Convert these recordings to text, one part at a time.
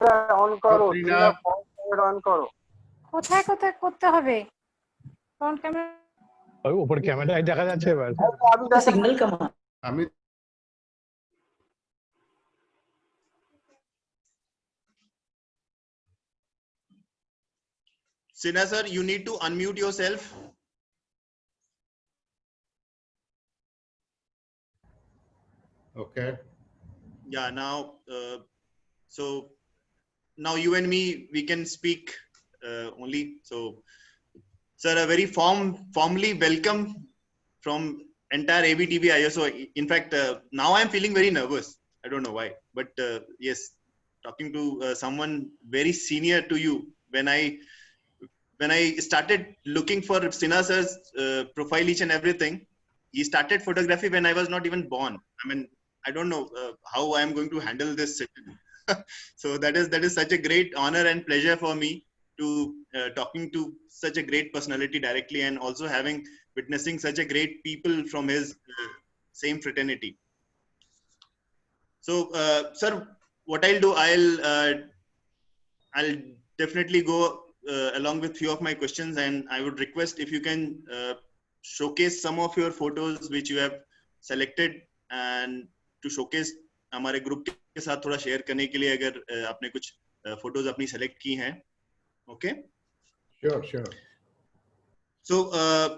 On করো, Katrina, front camera on করো। কোথায় কোথায় করতে হবে ফ্রন্ট ক্যামেরা? ওই উপরে ক্যামেরায় দেখা যাচ্ছে এবার। আমি দেখা सिग्नल कमा Amit, Sinha sir, you need to unmute yourself. okay. Yeah, now, so now you and me, we can speak only. So, sir, a very formally welcome from entire ABTV ISO. In fact, now I'm feeling very nervous. I don't know why, but yes, talking to someone very senior to you. When I started looking for Sinha sir's profile, each and everything, he started photography when I was not even born. I mean, I don't know how I am going to handle this. So that is such a great honor and pleasure for me to talking to such a great personality directly, and also witnessing such a great people from his same fraternity. So, sir, what I'll do, I'll definitely go along with few of my questions, and I would request if you can showcase some of your photos which you have selected, and to showcase हमारे group के साथ थोड़ा share करने के लिए अगर आपने कुछ फोटोज अपनी सेलेक्ट की हैं. Okay. Sure, sure. So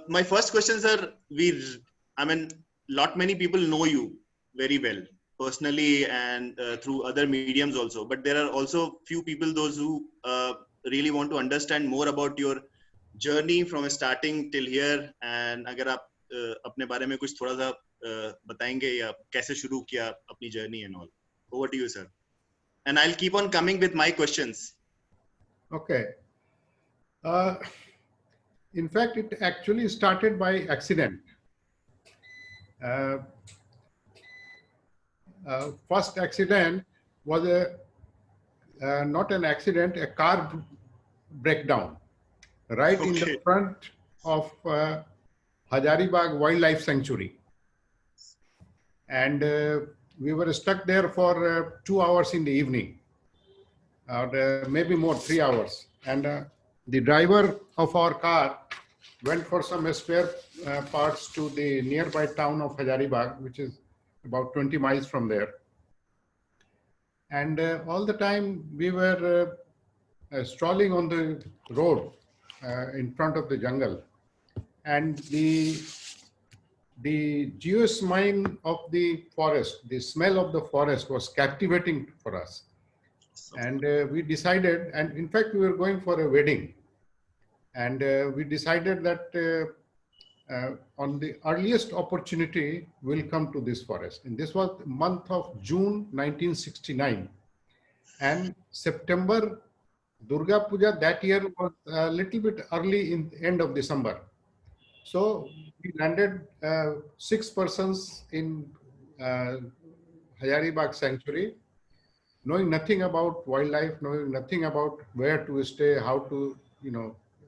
my first question, sir, I mean, many people know you very well personally and through other mediums also, but there are also few people, those who really want to understand more about your journey from starting till here. And अगर आप अपने बारे में कुछ थोड़ा सा बताएंगे या कैसे शुरू किया अपनी journey and all. Over to you, sir. And I'll keep on coming with my questions. Okay. In fact, it actually started by accident. First accident was not an accident, a car breakdown right in the front of Hazaribagh Wildlife Sanctuary. And we were stuck there for 2 hours in the evening, or maybe more, 3 hours. And the driver of our car went for some spare parts to the nearby town of Hazaribagh, which is about 20 miles from there. And all the time we were strolling on the road in front of the jungle. And the geosmine of the forest, the smell of the forest was captivating for us. And we decided, and in fact we were going for a wedding. And we decided that on the earliest opportunity, we'll come to this forest. And this was the month of June 1969. And September, Durga Puja that year was a little bit early in the end of December. So we landed 6 persons in Hazaribagh Sanctuary, knowing nothing about wildlife, knowing nothing about where to stay, how to,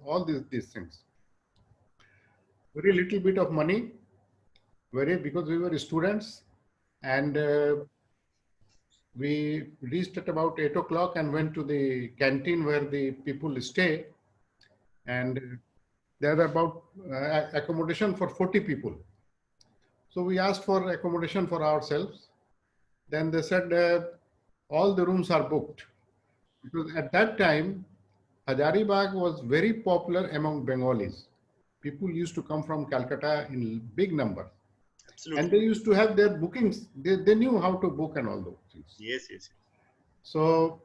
all these things. Very little bit of money, because we were students, and we reached at about 8 o'clock and went to the canteen where the people stay, and there are about accommodation for 40 people. So we asked for accommodation for ourselves. Then they said all the rooms are booked, because at that time Hazaribagh was very popular among Bengalis. People used to come from Calcutta in big numbers. Absolutely. And they used to have their bookings. They knew how to book and all those things. Yes, yes. So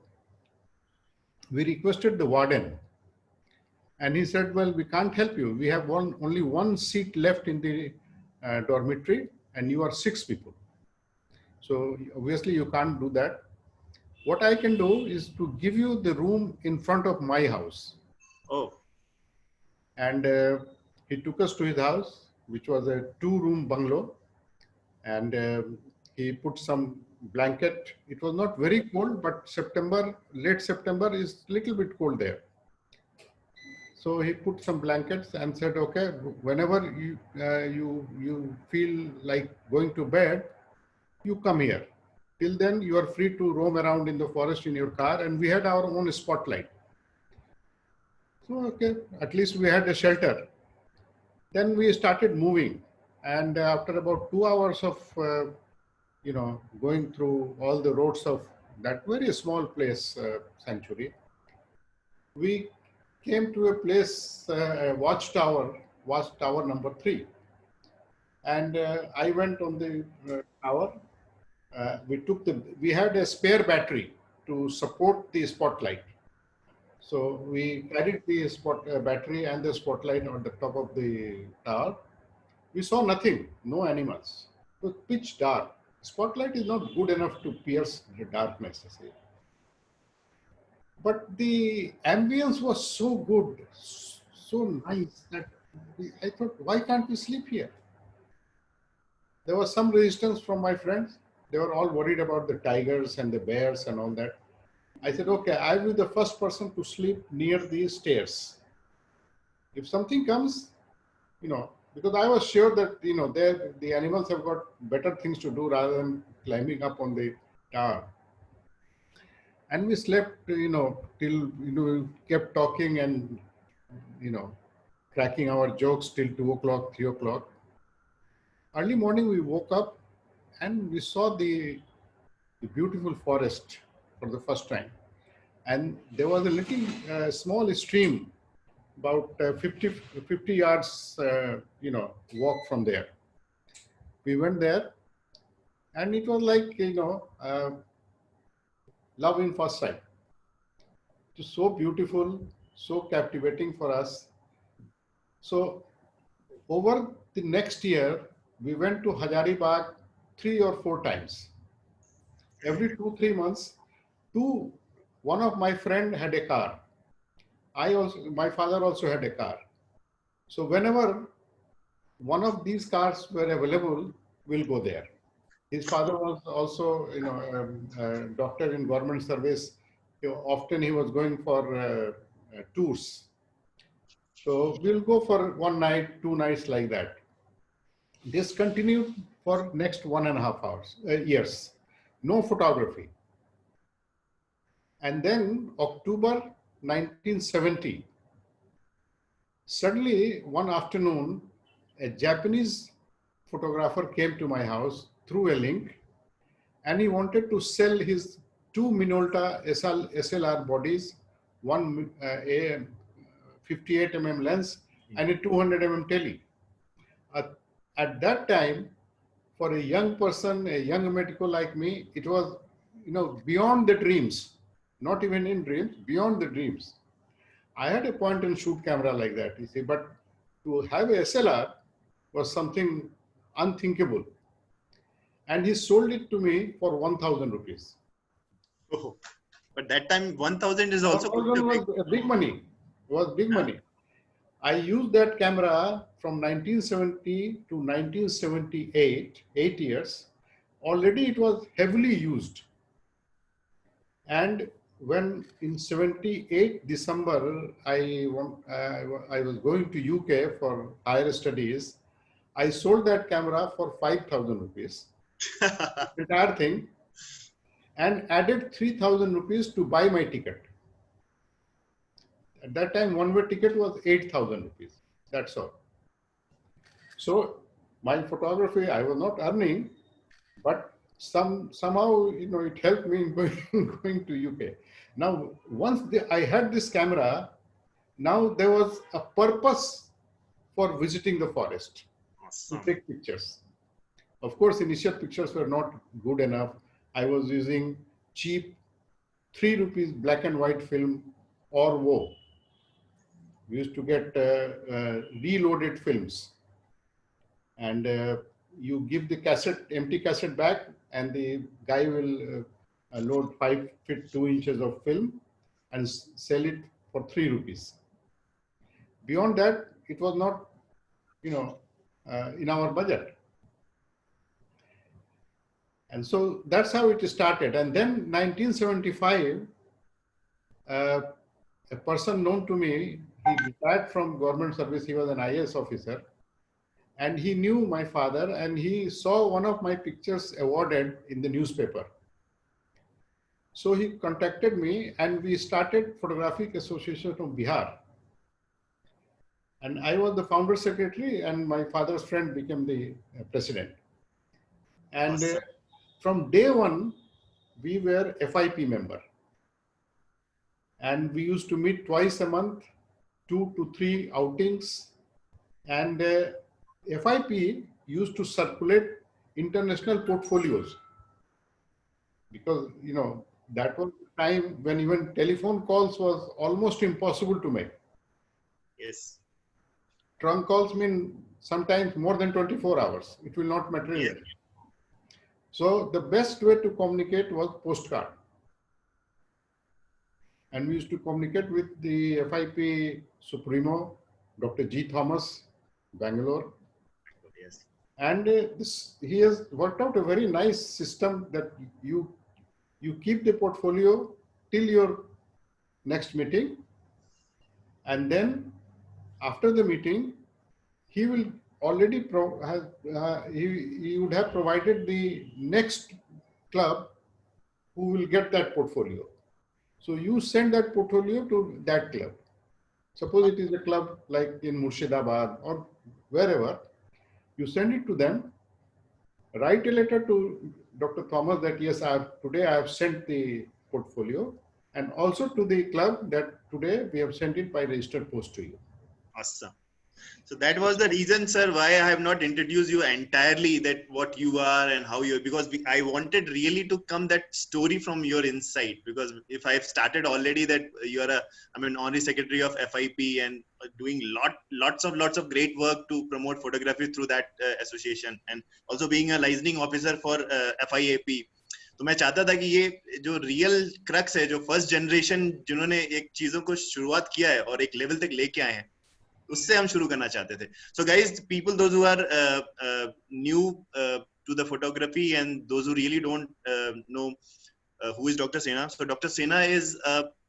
we requested the warden, and he said, well, we can't help you. We have only one seat left in the dormitory, and you are 6 people. So obviously you can't do that. What I can do is to give you the room in front of my house. Oh. And he took us to his house, which was a 2-room bungalow. And he put some blanket. It was not very cold, but late September is a little bit cold there. So he put some blankets and said, okay, whenever you feel like going to bed, you come here. Till then, you are free to roam around in the forest in your car, and we had our own spotlight. So, okay, at least we had a shelter. Then we started moving, and after about 2 hours of, going through all the roads of that very small place, sanctuary, we came to a place, watchtower number 3. And I went on the tower. We had a spare battery to support the spotlight. So we carried the battery and the spotlight on the top of the tower. We saw nothing, no animals. It was pitch dark. Spotlight is not good enough to pierce the darkness, you see. But the ambience was so good, so nice that I thought, why can't we sleep here? There was some resistance from my friends. They were all worried about the tigers and the bears and all that. I said, okay, I will be the first person to sleep near the stairs. If something comes, because I was sure that, the animals have got better things to do rather than climbing up on the tower. And we slept, till, kept talking and, cracking our jokes till 2 o'clock, 3 o'clock. Early morning, we woke up and we saw the beautiful forest for the first time. And there was a little small stream, about 50 yards, walk from there. We went there and it was like, love in first sight. It was so beautiful, so captivating for us. So over the next year, we went to Hazaribagh 3 or 4 times. Every 2-3 months, one of my friend had a car. My father also had a car. So whenever one of these cars were available, we'll go there. His father was also, a doctor in government service. Often he was going for tours. So we'll go for 1 night, 2 nights like that. This continued for next 1.5 years. No photography. And then October 1970, suddenly one afternoon, a Japanese photographer came to my house through a link, and he wanted to sell his 2 Minolta SLR bodies, one a 58mm lens and a 200mm tele. At that time, for a young person, a young medico like me, it was, beyond the dreams, not even in dreams, beyond the dreams. I had a point and shoot camera like that, you see, but to have a SLR was something unthinkable. And he sold it to me for 1,000 rupees. Oh, but that time 1,000 is also 1,000 was big money. It was big money. I used that camera from 1970 to 1978, 8 years. Already it was heavily used. And when in 78 December, I was going to UK for higher studies, I sold that camera for 5,000 rupees, entire thing, and added 3,000 rupees to buy my ticket. At that time, one-way ticket was 8,000 rupees. That's all. So my photography, I was not earning, but somehow, it helped me in going to UK. Now, once I had this camera, now there was a purpose for visiting the forest. Awesome. To take pictures. Of course, initial pictures were not good enough. I was using cheap 3 rupees black and white film or WoW. We used to get reloaded films, and you give the empty cassette back, and the guy will load 5 feet 2 inches of film and sell it for 3 rupees. Beyond that, it was not, in our budget. And so that's how it started. And then 1975, a person known to me, he retired from government service. He was an IAS officer, and he knew my father, and he saw one of my pictures awarded in the newspaper. So he contacted me and we started Photographic Association from Bihar. And I was the founder secretary and my father's friend became the president. And Awesome. from day one, we were FIP member. And we used to meet twice a month, 2 to 3 outings. And FIP used to circulate international portfolios because, you know, that was the time when even telephone calls was almost impossible to make. Yes. Trunk calls mean sometimes more than 24 hours. It will not Yeah. materialize. So the best way to communicate was postcard. And we used to communicate with the FIP Supremo, Dr. G. Thomas, Bangalore. Yes. And he has worked out a very nice system that you keep the portfolio till your next meeting. And then after the meeting, he will already he would have provided the next club who will get that portfolio. So you send that portfolio to that club. Suppose it is a club like in Murshidabad or wherever, you send it to them, write a letter to Dr. Thomas that yes, today I have sent the portfolio, and also to the club that today we have sent it by registered post to you. Awesome. So that was the reason, sir, why I have not introduced you entirely, that what you are and how you, because I wanted really to come that story from your insight, because if I've started already that you're honorary secretary of FIP and doing lots of great work to promote photography through that association, and also being a licensing officer for FIAP. तो मैं चाहता था कि ये जो real crux है, जो first generation जिन्होंने एक चीजों को शुरुआत किया है और एक लेवल तक लेके आए हैं, उससे हम शुरू करना चाहते थे. So guys, people those who are new to the photography and those who really don't know who is Dr. Sena. So Dr. Sena is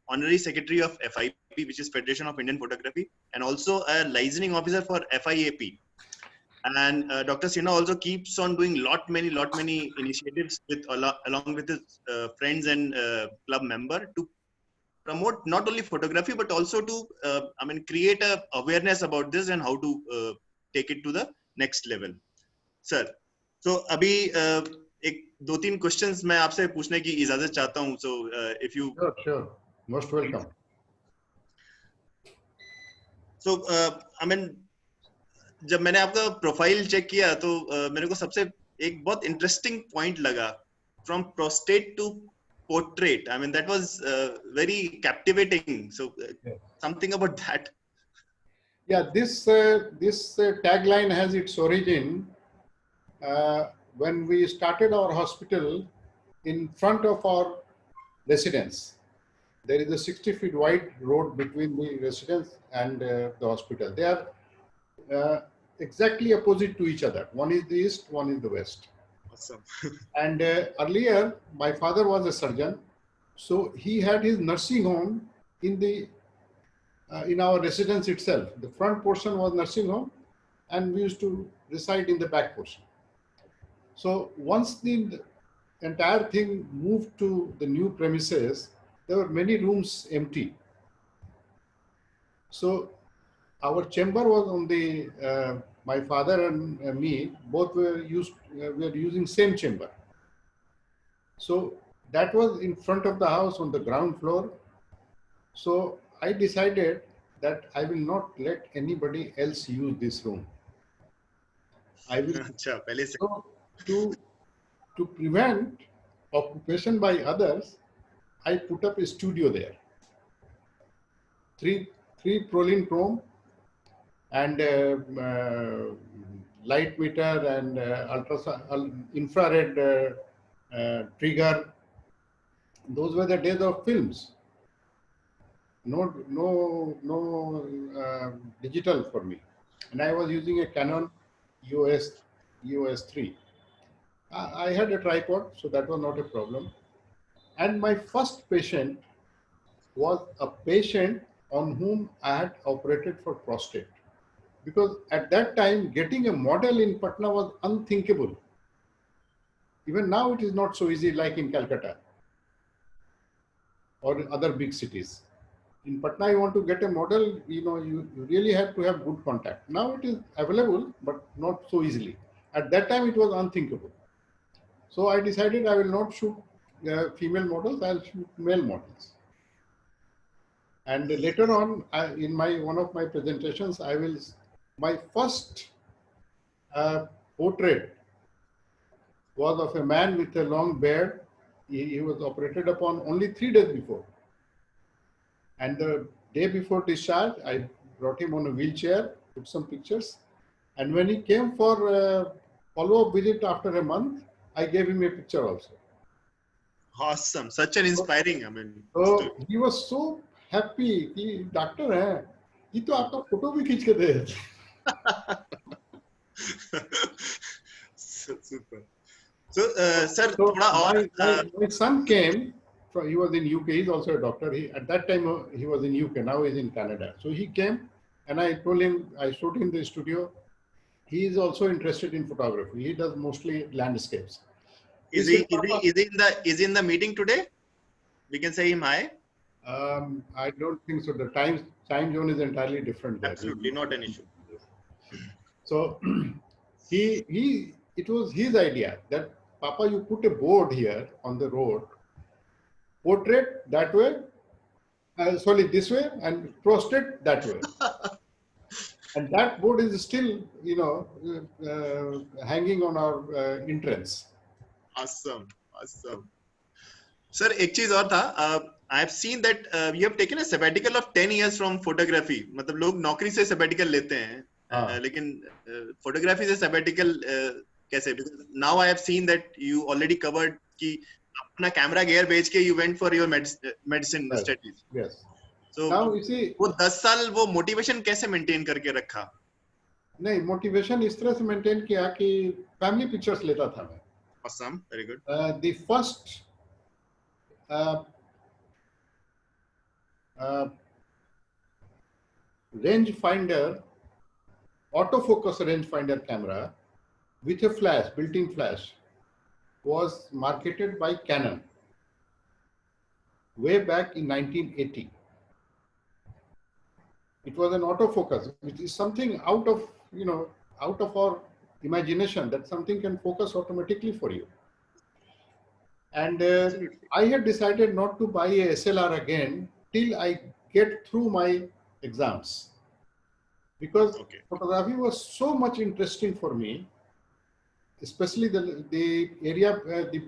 honorary secretary of FIP, which is Federation of Indian Photography, and also a licensing officer for FIAP. And Dr. Sena also keeps on doing lot many initiatives with along with his friends and club member to promote not only photography but also to create a awareness about this and how to take it to the next level. Sir, so अभी एक 2-3 questions मैं आपसे पूछने की इजाजत चाहता हूँ. So if you Sure, most welcome. So जब मैंने आपका प्रोफाइल चेक किया तो मेरे को सबसे एक बहुत इंटरेस्टिंग पॉइंट लगा, from prostate to portrait. I mean, that was very captivating. So something about that. Yeah, this tagline has its origin when we started our hospital. In front of our residence, there is a 60 feet wide road between the residence and the hospital. They are exactly opposite to each other. One is the east, one is the west. Awesome. And earlier, my father was a surgeon, so he had his nursing home in our residence itself. The front portion was nursing home, and we used to reside in the back portion. So once the entire thing moved to the new premises, there were many rooms empty. So our chamber was on the my father and me both were using same chamber. So that was in front of the house on the ground floor. So I decided that I will not let anybody else use this room. I will so to prevent occupation by others, I put up a studio there. Three Prolene chrome and light meter and infrared trigger. Those were the days of films. No digital for me, and I was using a Canon EOS 3. I had a tripod, so that was not a problem. And my first patient was a patient on whom I had operated for prostate. Because at that time, getting a model in Patna was unthinkable. Even now, it is not so easy like in Calcutta. or other big cities. In Patna, you want to get a model, you really have to have good contact. Now it is available, but not so easily. At that time, it was unthinkable. So I decided I will not shoot female models, I'll shoot male models. And later on, in one of my presentations, my first portrait was of a man with a long beard. He was operated upon only 3 days before. And the day before discharge, I brought him on a wheelchair, took some pictures. And when he came for a follow-up visit after a month, I gave him a picture also. Awesome. Such an inspiring, I mean. So he was so happy कि doctor हैं, ये तो आपका photo भी खींच के दे. Super. So, sir, thoda aur, My son came. He was in UK. He's also a doctor. At that time he was in UK. Now he's in Canada. So he came, and I told him, I showed him the studio. He is also interested in photography. He does mostly landscapes. is he in the meeting today? We can say him hi. I don't think so. The time zone is entirely different there. Absolutely not an issue. So it was his idea that, Papa, you put a board here on the road, portrait that way, this way, and prostate that way. And that board is still, hanging on our entrance. Awesome. Sir, एक चीज और था. I have seen that you have taken a sabbatical of 10 years from photography. मतलब लोग नौकरी से sabbatical लेते हैं, लेकिन photography से sabbatical कैसे? Because now I have seen that you already covered कि अपना camera gear बेच के you went for your medicine studies. Yes. So now you see, वो 10 साल वो motivation कैसे maintain करके रखा? नहीं, motivation इस तरह से maintain किया कि family pictures लेता था मैं. Awesome, very good. The first rangefinder, autofocus rangefinder camera with a flash, built-in flash, was marketed by Canon way back in 1980. It was an autofocus, which is something out of our imagination, that something can focus automatically for you. And I had decided not to buy a SLR again till I get through my exams, because photography was so much interesting for me, especially the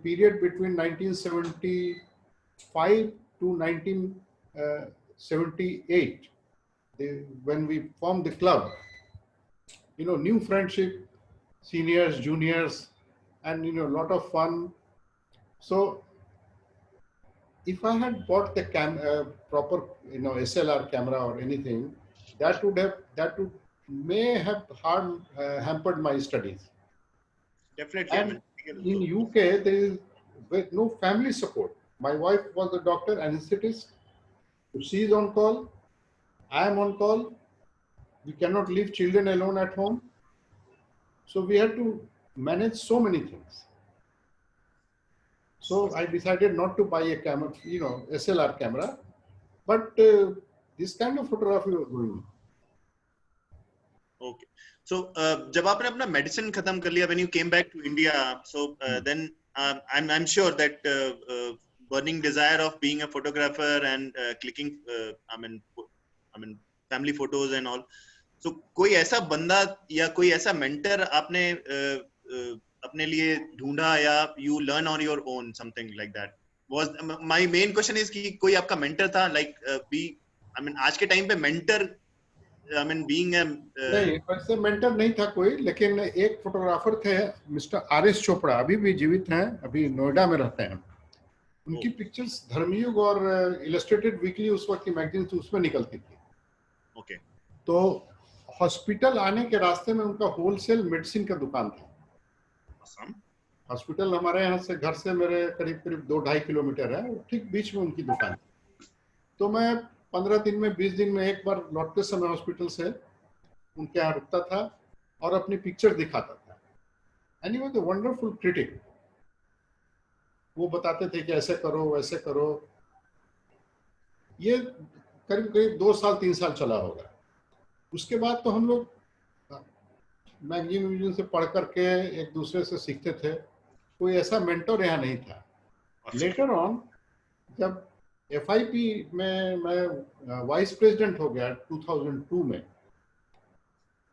period between 1975 to 1978, when we formed the club. New friendship, seniors, juniors, and a lot of fun. So if I had bought the proper SLR camera or anything, that may have hampered my studies. Definitely. And in UK there is no family support. My wife was a doctor, anesthetist. She is on call. I am on call. We cannot leave children alone at home. So we had to manage so many things. So I decided not to buy a camera, SLR camera, but this kind of photography was going. Okay. So जब आपने अपना medicine खत्म कर लिया, when you came back to India, so then I'm sure that burning desire of being a photographer and clicking, I mean family photos and all. So कोई ऐसा बंदा या कोई ऐसा mentor आपने अपने लिए ढूंढा, या you learn on your own, something like that? Was my main question is कि कोई आपका mentor था, like आज के time पे mentor, being a नहीं, वैसे mentor नहीं था कोई, लेकिन एक फोटोग्राफर थे, मिस्टर RS चोपड़ा, अभी भी जीवित हैं, अभी नोएडा में रहते हैं. उनकी पिक्चर्स धर्मयुग और इलस्ट्रेटेड वीकली उस वक्त की मैगजीन उसमें निकलती थी. ओके. तो हॉस्पिटल आने के रास्ते में उनका होलसेल मेडिसिन का दुकान था. हॉस्पिटल हमारे यहाँ से, घर से मेरे करीब 2-2.5 किलोमीटर है, ठीक बीच में उनकी दुकान. तो मैं 15 दिन में 20 दिन में एक बार लौटते समय हॉस्पिटल से उनके यहाँ रुकता था और अपनी पिक्चर दिखाता था. And he was a wonderful critic. वो बताते थे कि ऐसे करो वैसे करो. ये करीब करीब 2 साल 3 साल चला होगा। उसके बाद तो हम लोग मैगजीन से पढ़ करके एक दूसरे से सीखते थे, कोई ऐसा मेंटर यहाँ नहीं था। लेटर ऑन जब FIP में मैं वाइस प्रेसिडेंट हो गया 2002 में,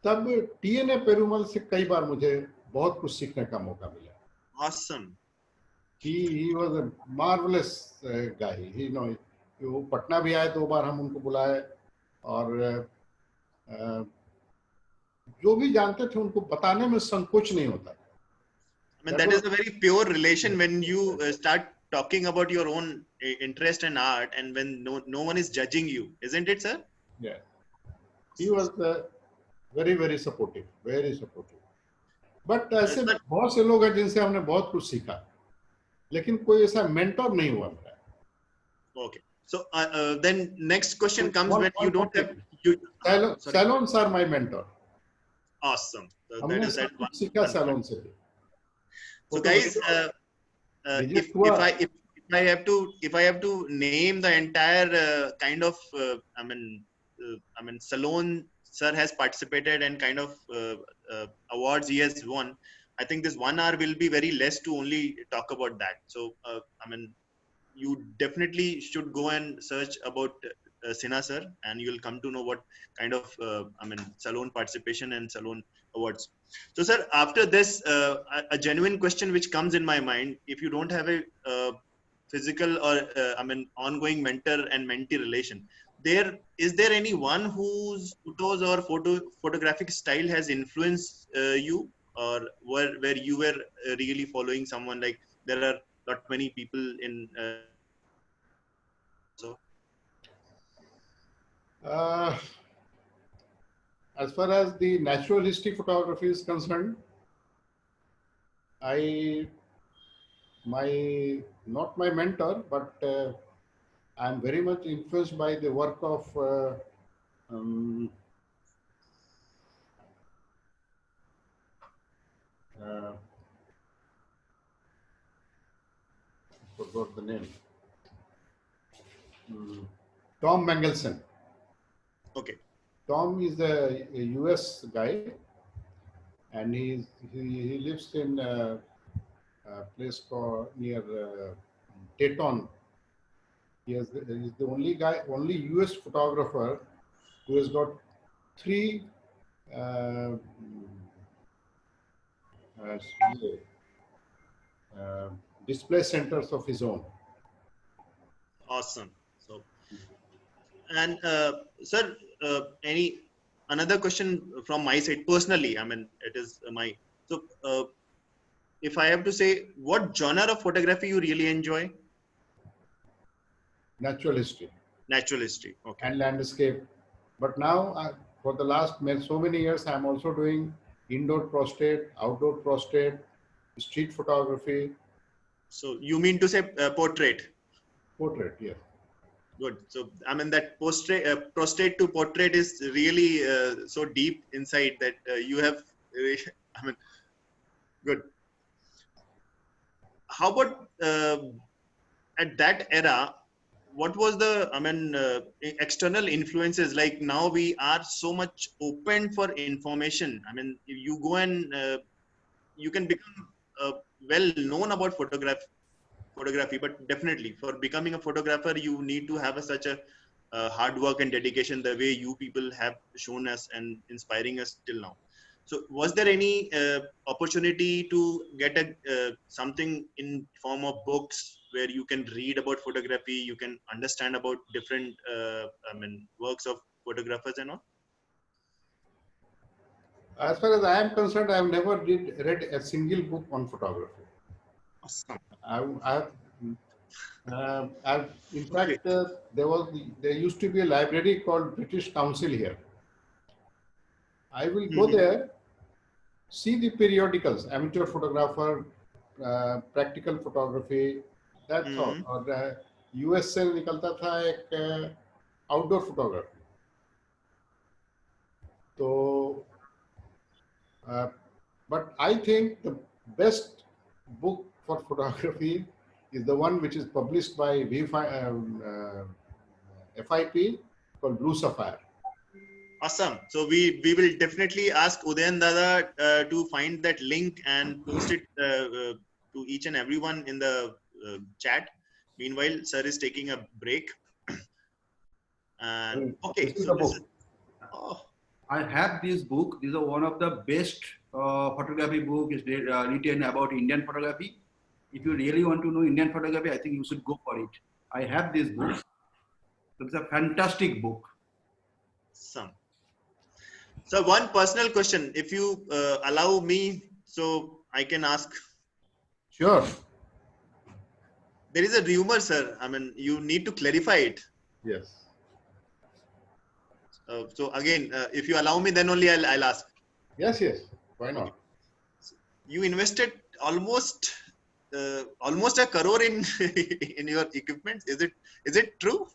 तब TNA पेरुमल से कई बार मुझे बहुत कुछ सीखने का मौका मिला। Awesome. He was a marvelous guy. वो पटना भी आए 2 बार, हम उनको बुलाए, और जो भी जानते थे उनको बताने में संकोच नहीं होता। I mean, that is a very pure relation when you start talking about your own interest and art, and when no one is judging you, isn't it, sir? Yeah, he was very very supportive, very supportive. But ऐसे Sir- बहुत से लोग हैं जिनसे हमने बहुत कुछ सीखा, लेकिन कोई ऐसा मेंटर नहीं हुआ मेरा। Okay. So then next question comes when you don't have you. Sorry. Salons are my mentor. Awesome. So that हमने is सब that one. कुछ सीखा सैलून से भी। So guys, if I have to name the entire kind of I mean Salon sir has participated and kind of awards he has won, I think this 1 hour will be very less to only talk about that. So I mean, you definitely should go and search about Sinha sir, and you will come to know what kind of I mean Salon participation and Salon awards. So sir, after this, a genuine question which comes in my mind: if you don't have a physical or I mean ongoing mentor and mentee relation, is there anyone whose photos or photographic style has influenced you, or where you were really following someone? Like there are not many people in so as far as the natural history photography is concerned, not my mentor, but I'm very much influenced by the work of forgot the name. Tom Mangelson. okay. Tom is a US guy, and he lives in a place called near Teton. He's the only US photographer who has got 3 display centers of his own. Awesome. So, and sir, any another question from my side personally? I mean, it is my so. If I have to say, what genre of photography you really enjoy? Natural history. Natural history. Okay. And landscape. But now, for the last so many years, I'm also doing indoor portrait, outdoor portrait, street photography. So you mean to say portrait? Portrait, yes. Good. So I mean that portrait to portrait is really so deep inside that you have. I mean, good. How about at that era? What was the external influences? Like now we are so much open for information. I mean, if you go and you can become well known about photography, but definitely for becoming a photographer you need to have such a hard work and dedication the way you people have shown us and inspiring us till now. So was there any opportunity to get a something in form of books where you can read about photography, you can understand about different works of photographers and all? As far as I am concerned, I have never read a single book on photography. Awesome. In fact, there used to be a library called British Council here. I will go there, see the periodicals, amateur photographer, practical photography, that's all. और US से निकलता था एक outdoor photography. So, but I think the best book for photography is the one which is published by FIP called Blue Sapphire. Awesome. So we will definitely ask Udayan Dada to find that link and post it to each and everyone in the chat. Meanwhile, sir is taking a break. And okay, This is so the this book. is, oh, I have this book. This is one of the best photography book is written about Indian photography. If you really want to know Indian photography, I think you should go for it. I have this book. It's a fantastic book. some. So one personal question, if you allow me, so I can ask. Sure. There is a rumor, sir. I mean, you need to clarify it. Yes. So again, if you allow me, then only I'll ask. Yes, yes. Why not? You invested almost a crore in in your equipment. Is it true?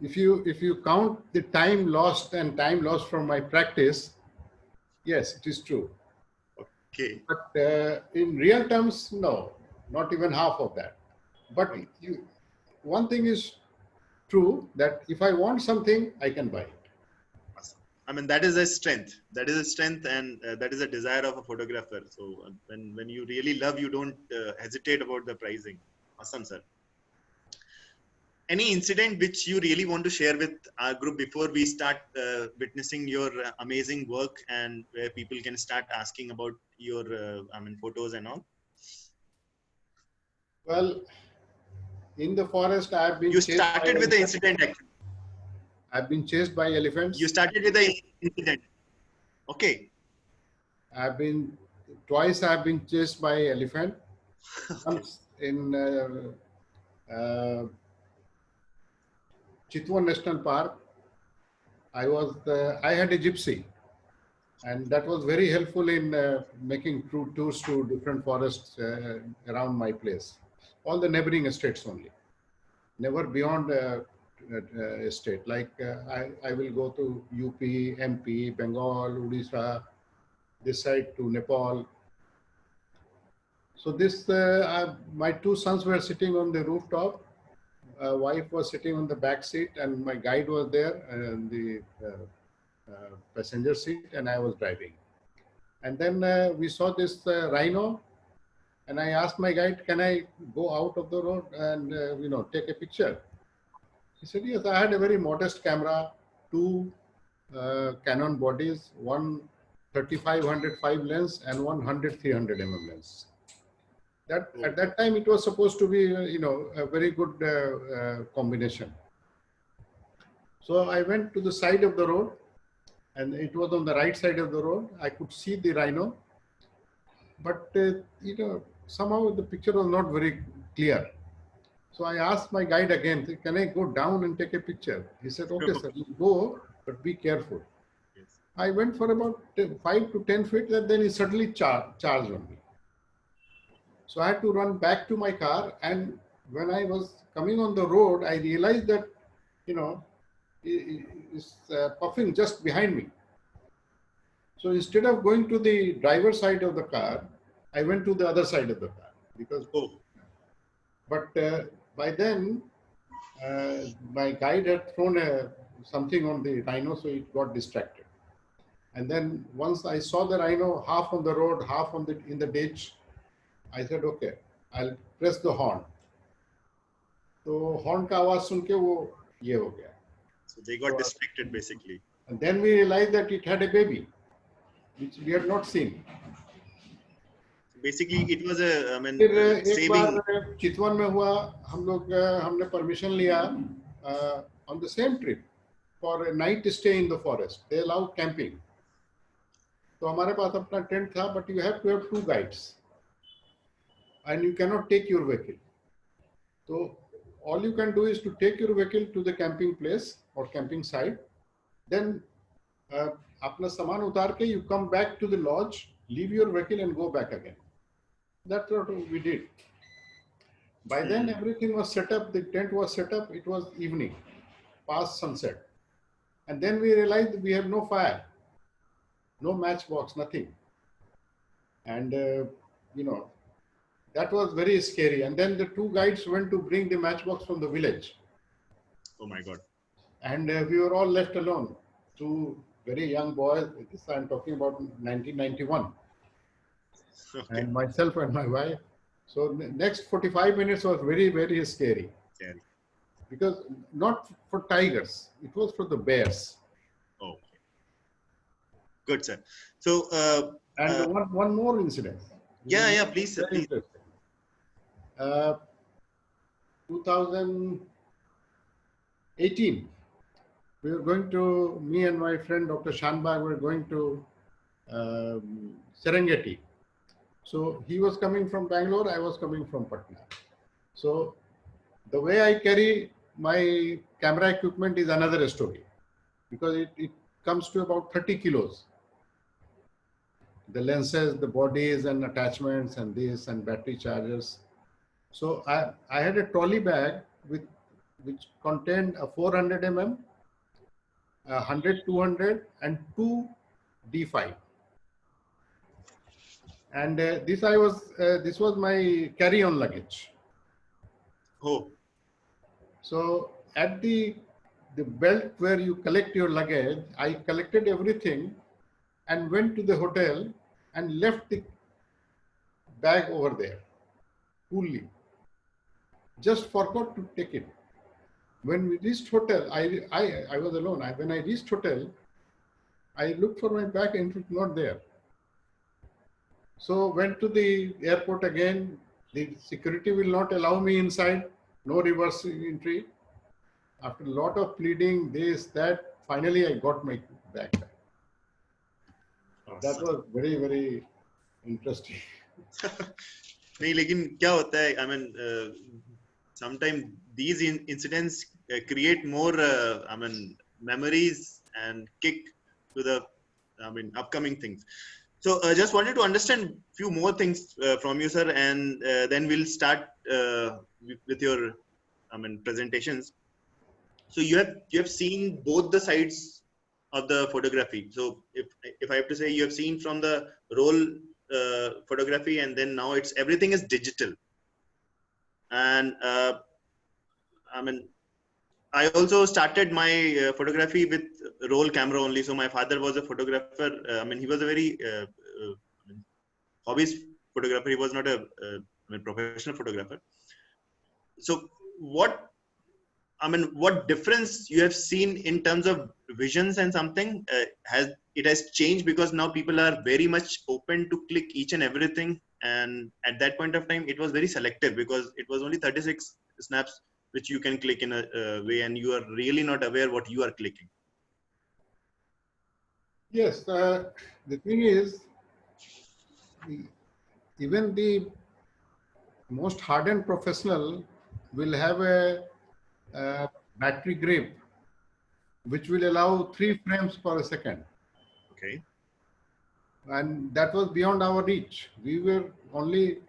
If you count the time lost and time lost from my practice, yes, it is true. Okay. But in real terms, no, not even half of that. But one thing is true, that if I want something, I can buy it. I mean, that is a strength. That is a strength, and that is a desire of a photographer. So when you really love, you don't hesitate about the pricing. Awesome, sir. Any incident which you really want to share with our group before we start witnessing your amazing work, and where people can start asking about your photos and all? Well, in the forest, I've been You chased by started with the elephants. incident, actually. I've been chased by elephants. You started with the incident. Okay. Twice I've been chased by elephant. Once in Chitwan National Park, I had a gypsy, and that was very helpful in making tours to different forests around my place. All the neighboring estates only, never beyond estate. Like I will go to UP, MP, Bengal, Odisha, this side to Nepal. So my two sons were sitting on the rooftop. Wife was sitting on the back seat, and my guide was there in the passenger seat, and I was driving. And then we saw this rhino, and I asked my guide, "Can I go out of the road and take a picture?" He said, "Yes." I had a very modest camera, two Canon bodies, one 3500 5 lens and one 100-300 mm lens. At that time, it was supposed to be, a very good combination. So I went to the side of the road, and it was on the right side of the road. I could see the rhino, but somehow the picture was not very clear. So I asked my guide again, "Can I go down and take a picture?" He said, "Okay, sir, you go, but be careful." Yes. I went for about 5 to 10 feet, and then he suddenly charged on me. So I had to run back to my car, and when I was coming on the road, I realized that, it's puffing just behind me. So instead of going to the driver's side of the car, I went to the other side of the car because. But by then, my guide had thrown something on the rhino, so it got distracted. And then once I saw the rhino half on the road, half in the ditch, I said, "Okay, I'll press the horn." So horn का आवाज सुन के वो ये हो गया. So they got distracted basically. And then we realized that it had a baby, which we had not seen. Basically, it was a फिर एक saving. बार चितवन में हुआ, हमने permission लिया on the same trip for a night stay in the forest. They allow camping. तो हमारे पास अपना tent था, but you have to have 2 guides. And you cannot take your vehicle. So all you can do is to take your vehicle to the camping place or camping site. Then अपना सामान उतार के you come back to the lodge, leave your vehicle and go back again. That's what we did. By then everything was set up, the tent was set up, it was evening, past sunset. And then we realized we have no fire, no matchbox, nothing. And that was very scary. And then the two guides went to bring the matchbox from the village. Oh my God. And we were all left alone. Two very young boys. This I'm talking about 1991. Okay. And myself and my wife. So the next 45 minutes was very, very scary. Scary. Because not for tigers, it was for the bears. Okay. Good, sir. So, And one more incident. yeah, please, sir. Very Please. interesting. 2018, we were going to, me and my friend Dr. Shanbag were going to Serengeti. So he was coming from Bangalore, I was coming from Patna. So the way I carry my camera equipment is another story, because it comes to about 30 kilos. The lenses, the bodies and attachments and this and battery chargers. So I had a trolley bag which contained a 400 mm, 100, 200 and 2 D5. And this was my carry-on luggage. Oh, So at the belt where you collect your luggage, I collected everything and went to the hotel and left the bag over there coolly. Just forgot to take it. When we reached hotel, I was alone. When I reached hotel, I looked for my bag and it was not there. So went to the airport again. The security will not allow me inside. No reverse entry. After a lot of pleading, this, that, finally I got my bag back. That was very, very interesting. नहीं लेकिन क्या होता है I mean sometimes these incidents create more I mean memories and kick to the I mean upcoming things. So just wanted to understand few more things from you, sir, and then we'll start with your I mean presentations. So you have seen both the sides of the photography. So if I have to say, you have seen from the roll photography, and then now it's everything is digital. And I mean, I also started my photography with roll camera only. So my father was a photographer. I mean, he was a very hobbyist photographer. He was not a professional photographer. So what difference you have seen in terms of visions and something has changed, because now people are very much open to click each and everything, and at that point of time it was very selective because it was only 36 snaps which you can click in a way, and you are really not aware what you are clicking. Yes, the thing is, even the most hardened professional will have a battery grip which will allow 3 frames per second. Okay. And that was beyond our reach. We were only,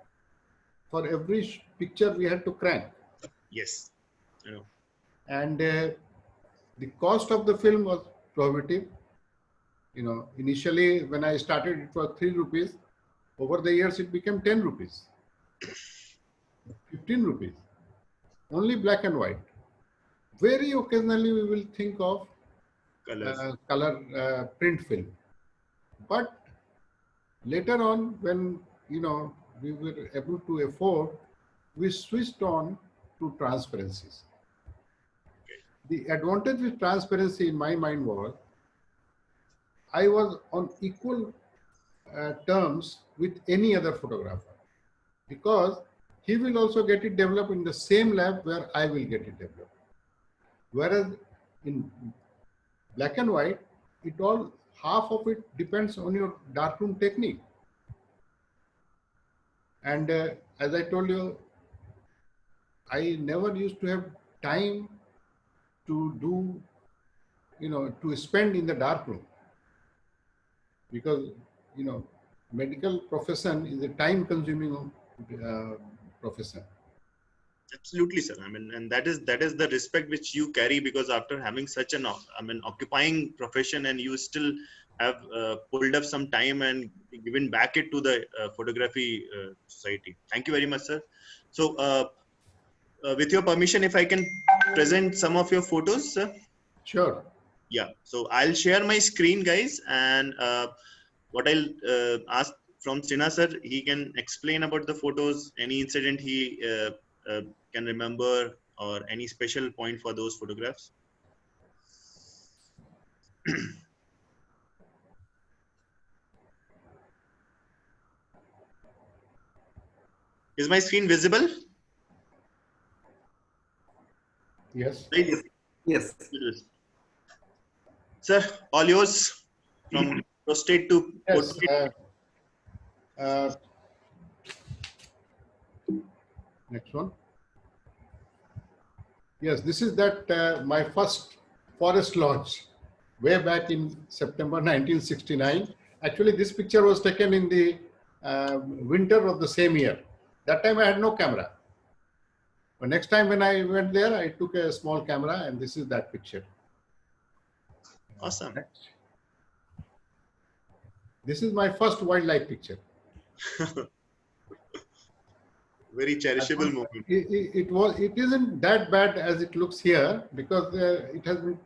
for every picture we had to crank. Yes. I know. And the cost of the film was prohibitive. You know, initially when I started it was 3 rupees. Over the years it became 10 rupees, 15 rupees, only black and white. Very occasionally we will think of color print film. But later on, when we were able to afford, we switched on to transparencies. The advantage with transparency in my mind was I was on equal terms with any other photographer, because he will also get it developed in the same lab where I will get it developed. Whereas in black and white, half of it depends on your darkroom technique. And as I told you, I never used to have time to do, to spend in the darkroom, because, medical profession is a time-consuming profession. Absolutely, sir. I mean, and that is the respect which you carry, because after having such an occupying profession, and you still have pulled up some time and given back it to the photography society. Thank you very much, sir. So, with your permission, if I can present some of your photos, sir. Sure. Yeah. So I'll share my screen, guys, and what I'll ask from Sinha sir, he can explain about the photos, any incident he can remember, or any special point for those photographs. Is my screen visible? Yes. Yes. Yes. Sir, all yours, from prostate to Yes. portrait. Next one. Yes, this is that my first forest launch way back in September 1969. Actually, this picture was taken in the winter of the same year. That time I had no camera. But next time when I went there, I took a small camera, and this is that picture. Awesome. Next. This is my first wildlife picture. Very cherishable moment. It isn't that bad as it looks here, because it has been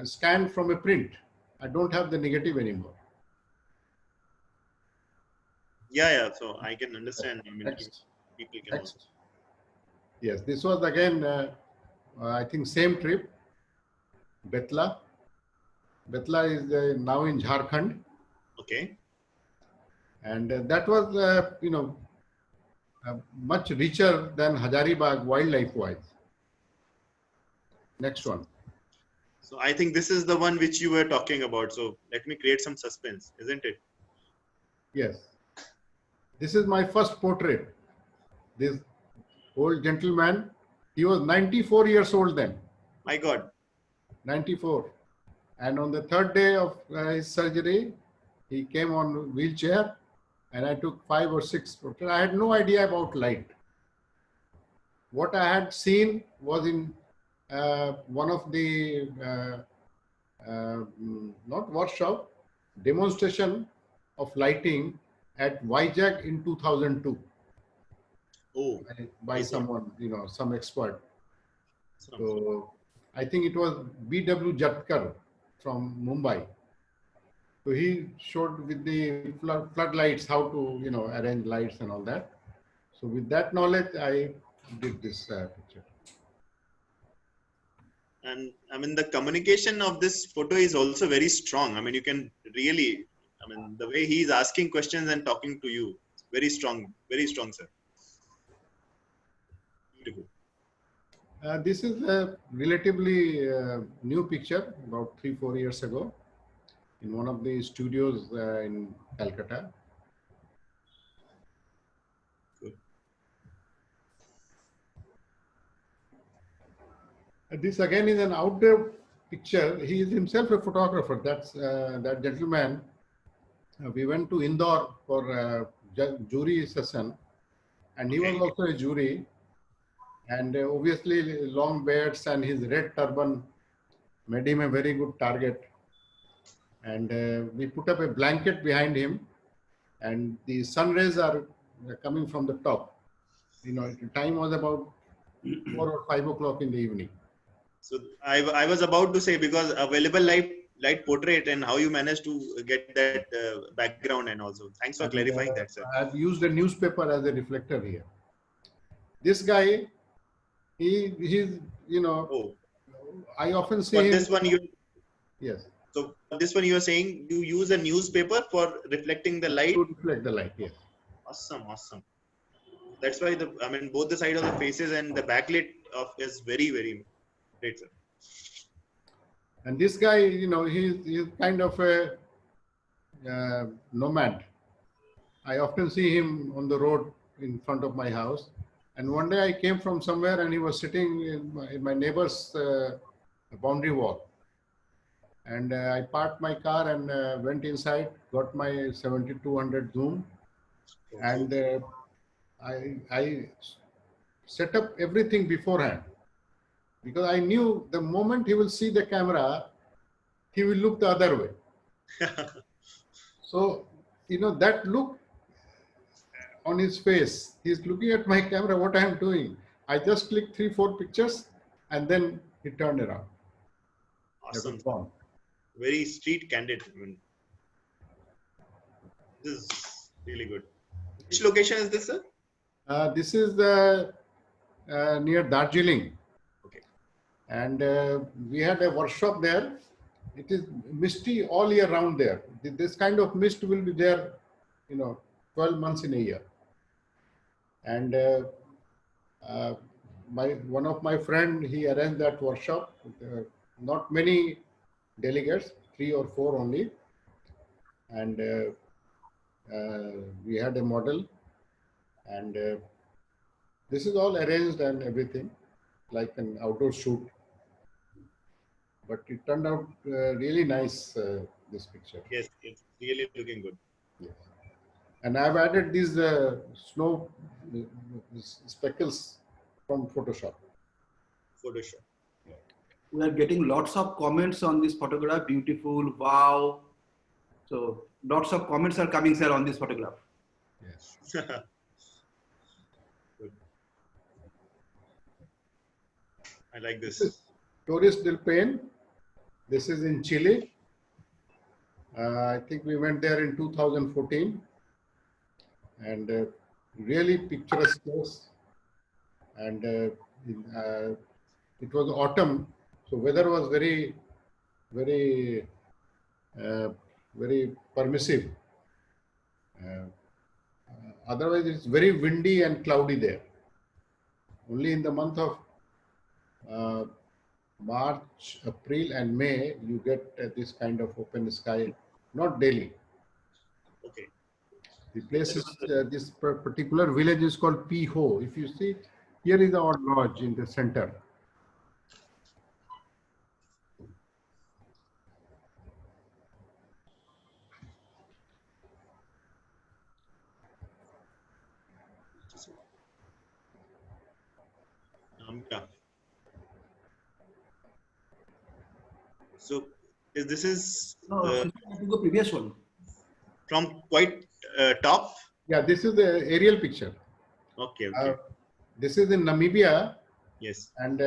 scanned from a print. I don't have the negative anymore. Yeah. So I can understand. I mean, Next. people can Next. also. Yes, this was again, I think, same trip. Betla. Betla is now in Jharkhand, Okay. and that was, much richer than Hazaribagh wildlife-wise. Next one. So I think this is the one which you were talking about. So let me create some suspense, isn't it? Yes. This is my first portrait. This old gentleman, he was 94 years old then. My God. 94. And on the third day of his surgery, he came on wheelchair, and I took 5 or 6 portraits. I had no idea about light. What I had seen was in one of the, not workshop, demonstration of lighting at Vizag in 2002 Oh, by I see. someone, some expert. some- So I think it was B.W. Jatkar from Mumbai. So he showed with the floodlights how to, arrange lights and all that. So with that knowledge, I did this picture. and I mean, the communication of this photo is also very strong. I mean, you can really, I mean, the way he's asking questions and talking to you, very strong, sir. Beautiful. This is a relatively new picture, about 3-4 years ago, in one of the studios in Calcutta. This again is an outdoor picture. He is himself a photographer. That's that gentleman. We went to Indore for a jury session, and he was also a jury. And obviously, long beards and his red turban made him a very good target. And we put up a blanket behind him, and the sun rays are coming from the top. The time was about 4 or 5 o'clock in the evening. So I was about to say, because available light portrait and how you managed to get that background, and also thanks for clarifying that, sir. I've used a newspaper as a reflector here. This guy, he's, Oh, I often see for him. this one you. Yes. So for this one you are saying you use a newspaper for reflecting the light. To reflect the light, yes. Awesome. That's why both the side of the faces and the backlit of is very, very great, sir. And this guy, he's kind of a nomad. I often see him on the road in front of my house. And one day I came from somewhere, and he was sitting in my neighbor's boundary wall. And I parked my car and went inside, got my 7200 zoom, and I set up everything beforehand, because I knew the moment he will see the camera, he will look the other way. So, that look on his face, he's looking at my camera, what I am doing. I just clicked 3-4 pictures and then he turned around. Awesome. Never gone. Very street candid. I mean, this is really good. Which location is this, sir? This is near Darjeeling. Okay. And we had a workshop there. It is misty all year round there. This kind of mist will be there, 12 months in a year. And one of my friend, he arranged that workshop. Not many delegates, 3 or 4 only. And we had a model. And this is all arranged and everything, like an outdoor shoot. But it turned out really nice, this picture. Yes, it's really looking good. Yes. And I've added these snow speckles from Photoshop. Photoshop. We are getting lots of comments on this photograph. Beautiful, wow. So lots of comments are coming, sir, on this photograph. Yes. Good. I like This this. is Torres del Paine. This is in Chile. I think we went there in 2014. And really picturesque place. And it was autumn, so weather was very, very, very permissive. Otherwise, it's very windy and cloudy there. Only in the month of March, April, and May, you get this kind of open sky, not daily. Okay. The place is, this particular village is called Piho. If you see, here is our lodge in the center. Yeah. So this is No, I think the previous one. from quite top. Yeah, this is the aerial picture. Okay. Okay. This is in Namibia, Yes. and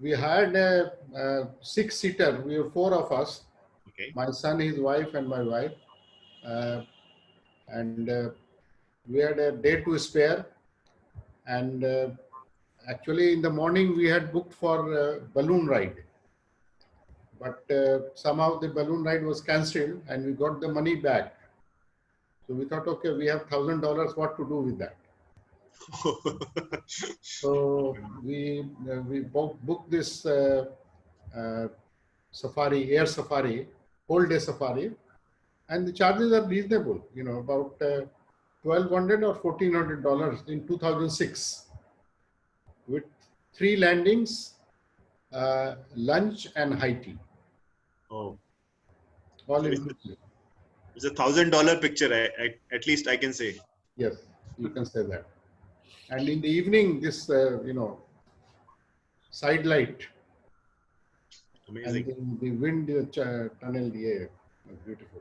we had a 6-seater. We were 4 of us. Okay. My son, his wife, and my wife. And we had a day to spare. And actually, in the morning, we had booked for a balloon ride. But somehow the balloon ride was cancelled and we got the money back. So we thought, okay, we have $1,000, what to do with that? So we booked this safari, air safari, whole day safari, and the charges are reasonable, about $1,200 or $1,400 in 2006, with 3 landings, lunch and high tea. Oh, All So inclusive. it's $1,000 picture. At least I can say. Yes, you can say that. And in the evening, this, side light Amazing. and the wind tunnel, the air, beautiful.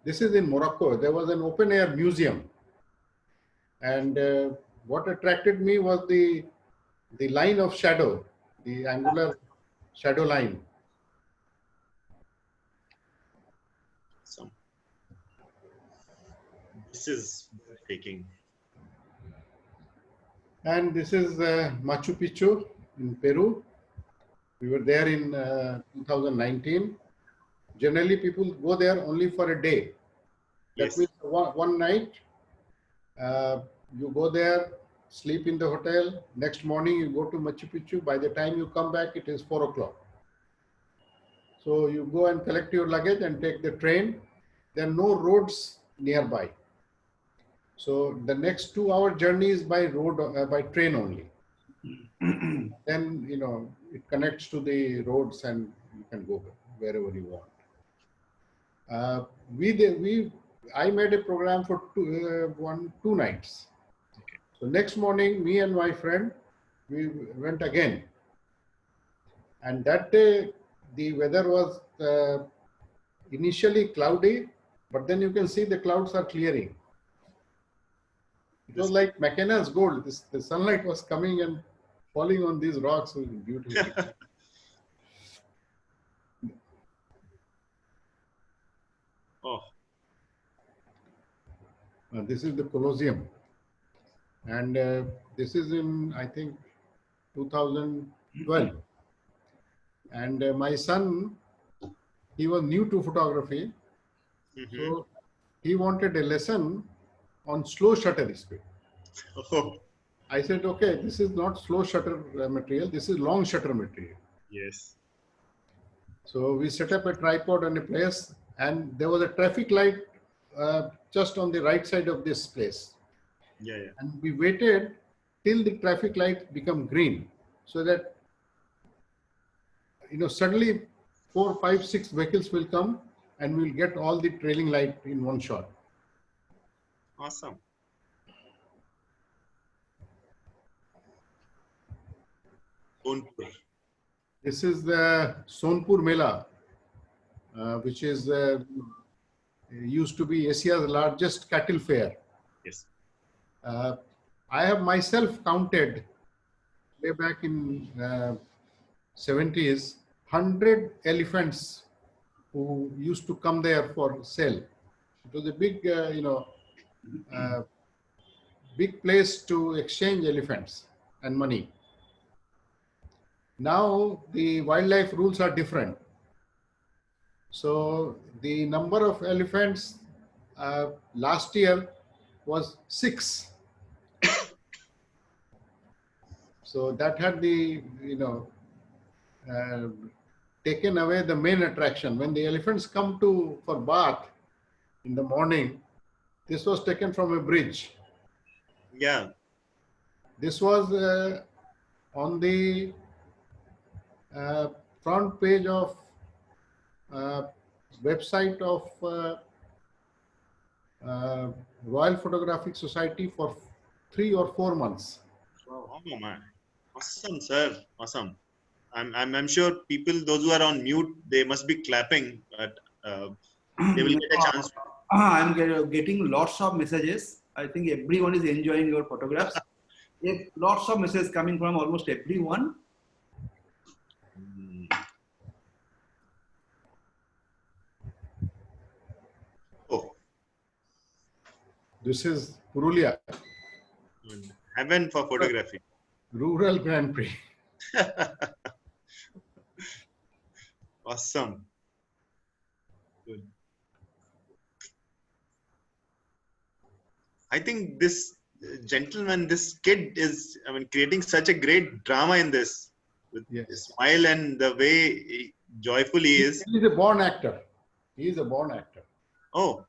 This is in Morocco. There was an open air museum. And what attracted me was the line of shadow, the angular shadow line. Some. This is taking. And this is Machu Picchu in Peru. We were there in 2019. Generally, people go there only for a day. That Yes. means one night, you go there, sleep in the hotel. Next morning, you go to Machu Picchu. By the time you come back, it is 4 o'clock. So you go and collect your luggage and take the train. There are no roads nearby. So the next 2-hour journey is by road, by train only. Then, it connects to the roads and you can go wherever you want. I made a program for 2 nights. So next morning, me and my friend, we went again. And that day, the weather was initially cloudy, but then you can see the clouds are clearing. It was like McKenna's gold. The sunlight was coming and falling on these rocks. It was beautiful. Oh, This is the Colosseum. And this is in, I think, 2012. And my son, he was new to photography. mhm. So he wanted a lesson on slow shutter speed. Oh, I said, okay, this is not slow shutter material. This is long shutter material. yes. So we set up a tripod on a place, and there was a traffic light just on the right side of this place. Yeah, yeah. And we waited till the traffic light become green, so that, you know, suddenly 4, 5, 6 vehicles will come and we'll get all the trailing light in one shot. Awesome. Sonpur. This is the Sonpur Mela, which is used to be Asia's largest cattle fair. Yes. I have myself counted way back in 70s, 100 elephants who used to come there for sale. It was a big, big place to exchange elephants and money. Now the wildlife rules are different. So the number of elephants last year was 6. So that had the, taken away the main attraction. When the elephants come for bath in the morning, this was taken from a bridge. Yeah. This was on the front page of website of Royal Photographic Society for 3 or 4 months. Oh man. Awesome, sir. Awesome. I'm sure people, those who are on mute, they must be clapping, but they will get a chance. I'm getting lots of messages. I think everyone is enjoying your photographs. Lots of messages coming from almost everyone. Oh, This is Purulia, heaven for photography. Rural Grand Prix. Awesome. Good. I think this gentleman, this kid is, creating such a great drama in this. With Yes. his smile and the way joyful he is. He is a born actor. He is a born actor. Oh,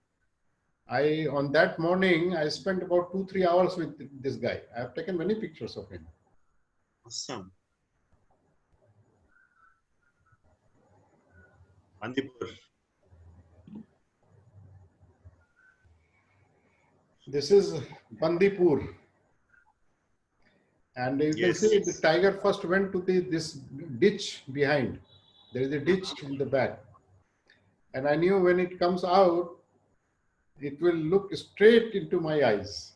On that morning, I spent about 2-3 hours with this guy. I have taken many pictures of him. awesome. Bandipur. This is Bandipur. And you Yes. can see the tiger first went to this ditch behind. There is a ditch in the back. And I knew when it comes out, it will look straight into my eyes.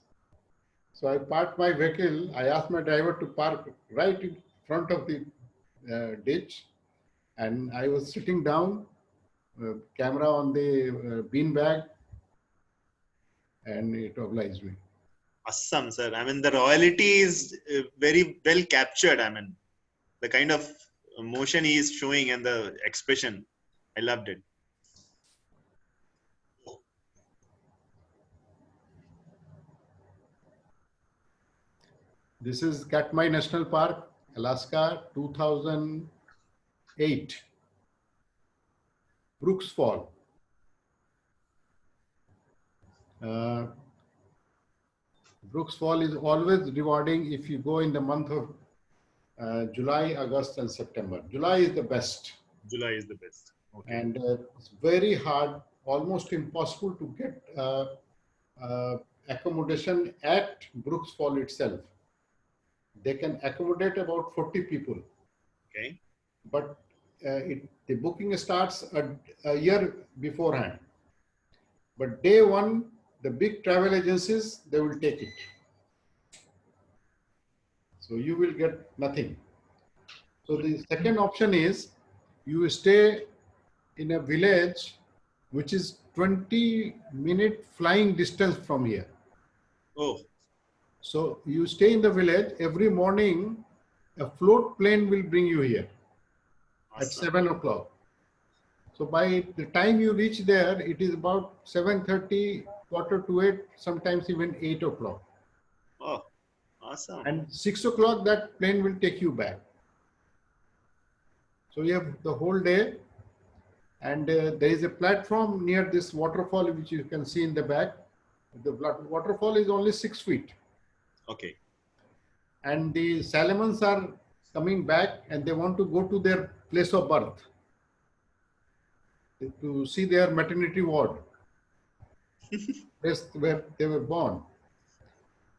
So I parked my vehicle. I asked my driver to park right in front of the ditch. And I was sitting down, camera on the bean bag, and it obliged me. Awesome, sir. The royalty is very well captured. The kind of emotion he is showing and the expression. I loved it. This is Katmai National Park, Alaska, 2008. Brooks Fall. Brooks Fall is always rewarding if you go in the month of July, August, and September. July is the best. July is the best. Okay. And it's very hard, almost impossible to get accommodation at Brooks Fall itself. They can accommodate about 40 people. Okay. But the booking starts a year beforehand. But day one, the big travel agencies, they will take it. So you will get nothing. So the second option is you stay in a village which is 20-minute flying distance from here. Oh, So you stay in the village. Every morning, a float plane will bring you here at awesome. 7 o'clock. So by the time you reach there, it is about 7:30, quarter to 8, sometimes even 8 o'clock. Oh, awesome. And 6 o'clock, that plane will take you back. So you have the whole day. And there is a platform near this waterfall, which you can see in the back. The waterfall is only 6 feet. Okay. And the Salmons are coming back and they want to go to their place of birth to see their maternity ward, place where they were born.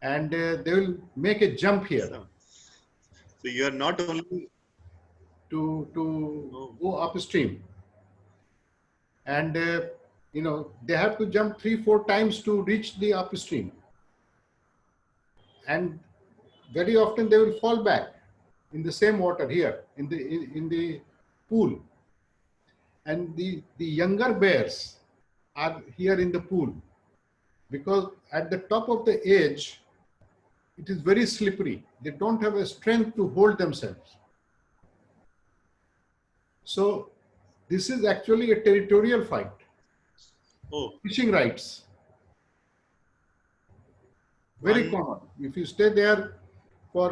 And they will make a jump here Awesome. So you are not only to go upstream. And they have to jump 3-4 times to reach the upstream. And very often they will fall back in the same water here in the pool. And the younger bears are here in the pool because at the top of the edge, it is very slippery. They don't have a strength to hold themselves. So this is actually a territorial fight. oh, Fishing rights. Very common. If you stay there for,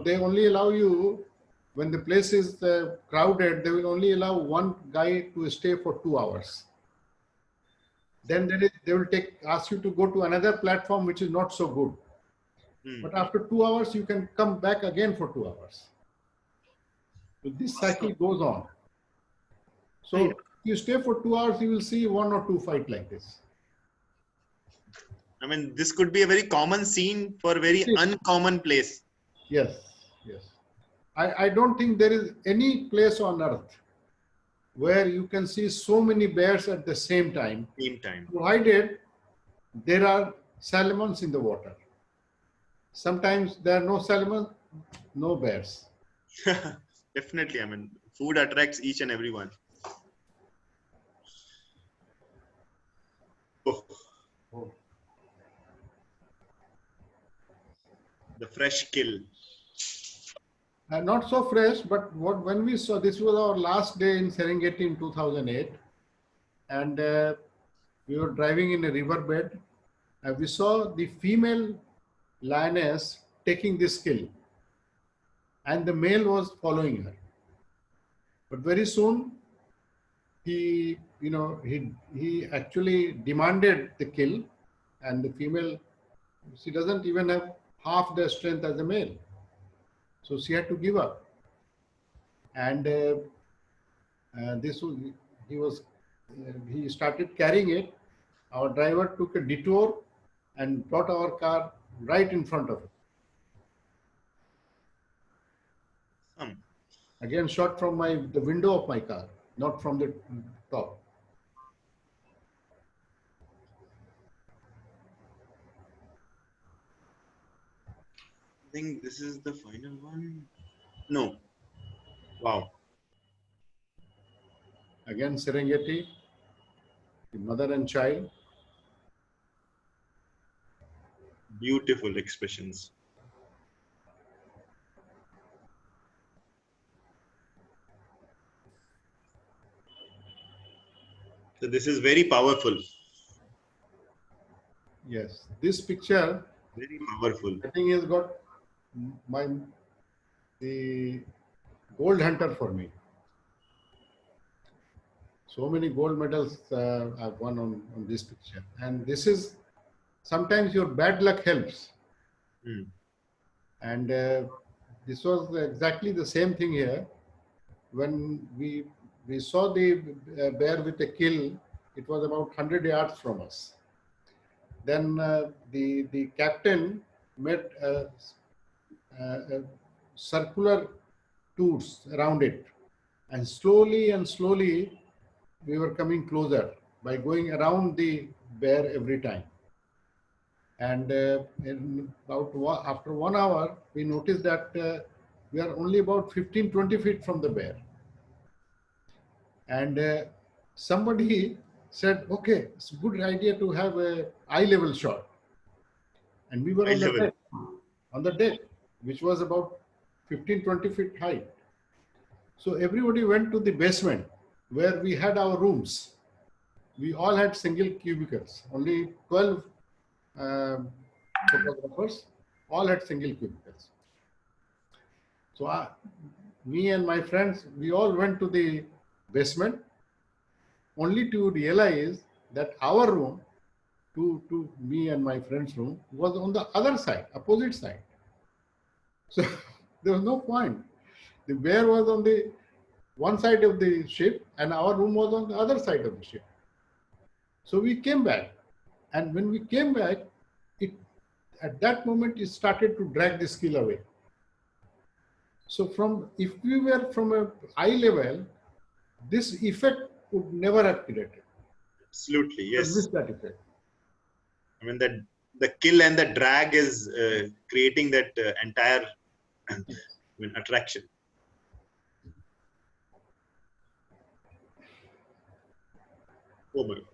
they only allow you, when the place is crowded, they will only allow one guy to stay for 2 hours. Then they will ask you to go to another platform, which is not so good. But after 2 hours, you can come back again for 2 hours. So this cycle goes on. So if you stay for 2 hours, you will see 1 or 2 fight like this. I mean, this could be a very common scene for a very uncommon place. Yes, yes. I don't think there is any place on earth where you can see so many bears at the same time, Same time. provided there are salmons in the water. Sometimes there are no salmon, no bears. Definitely. I mean, food attracts each and everyone. Oh. The fresh kill. Not so fresh, but when we saw, this was our last day in Serengeti in 2008, and we were driving in a riverbed. We saw the female lioness taking this kill, and the male was following her. But very soon, he actually demanded the kill, and the female, she doesn't even have half the strength as the male. So she had to give up. And he started carrying it. Our driver took a detour and brought our car right in front of it. Again, shot from the window of my car, not from the top. I think this is the final one. No. Wow. Again, Serengeti, the mother and child. Beautiful expressions. So this is very powerful. Yes, this picture, Very powerful. I think, has got the gold hunter for me. So many gold medals I've won on this picture. And this is, sometimes your bad luck helps. And this was exactly the same thing here. When we saw the bear with a kill, it was about 100 yards from us. Then the captain made circular tours around it And slowly, we were coming closer by going around the bear every time. And after 1 hour, we noticed that we are only about 15-20 feet from the bear. And somebody said, okay, it's a good idea to have a eye level shot. And we were Eye level. on the deck, which was about 15-20 feet high. So everybody went to the basement where we had our rooms. We all had single cubicles, only 12 photographers, all had single cubicles. So me and my friends, we all went to the basement only to realize that our room, to me and my friend's room, was on the other side, opposite side. So there was no point. The bear was on the one side of the ship and our room was on the other side of the ship. So we came back, and when we came back, at that moment it started to drag the skill away. So if we were from a eye level, this effect would never have created. Absolutely, yes. Miss that effect. I mean, the kill and the drag is creating that entire attraction. Oh my God.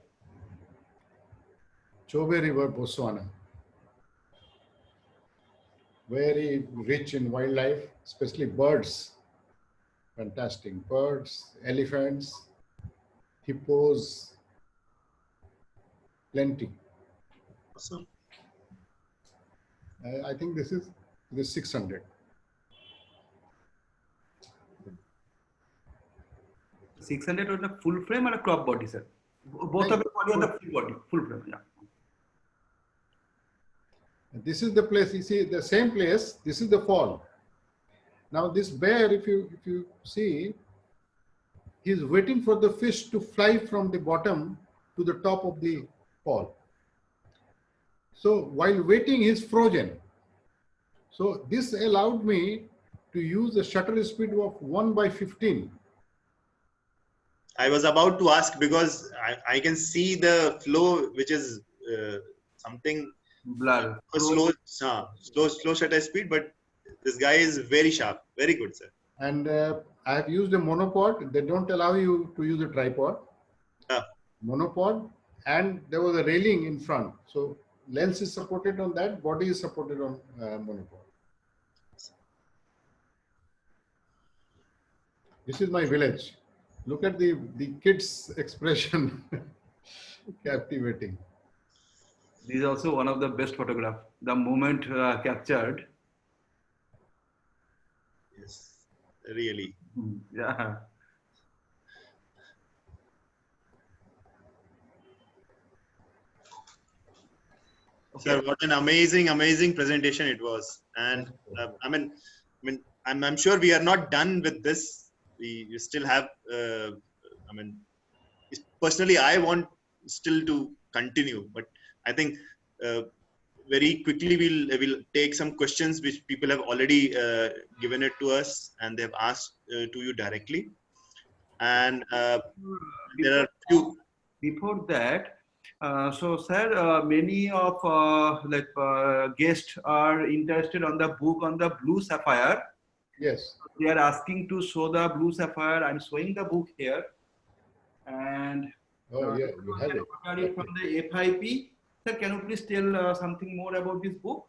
Chobe River, Botswana. Very rich in wildlife, especially birds. Fantastic birds, elephants, hippos, plenty. Awesome. I think this is 600. 600 on a full frame or a crop body, sir? Both of the body on the full body, full frame. Yeah. This is the place, you see, the same place, this is the fall. Now this bear, if you see, he's waiting for the fish to fly from the bottom to the top of the fall. So while waiting, he's frozen. So this allowed me to use a shutter speed of 1/15. I was about to ask because I can see the flow, which is something Blur. slow shutter speed, but this guy is very sharp. Very good, sir. And I have used a monopod. They don't allow you to use a tripod. Monopod, and there was a railing in front. So lens is supported on that, body is supported on monopod. This is my village. Look at the kids' expression. Captivating. This is also one of the best photographs. The moment captured. Yes, really. Yeah. Okay. Sir, what an amazing presentation it was. And I'm sure we are not done with this. We still have, personally, I want still to continue, but I think very quickly we'll take some questions which people have already given it to us and they've asked to you directly. And there are few. Before that, so sir, many of guests are interested on the book on the blue sapphire. Yes. They are asking to show the blue sapphire. I'm showing the book here, and Oh yeah, you have it. from the FIP. Sir, can you please tell something more about this book?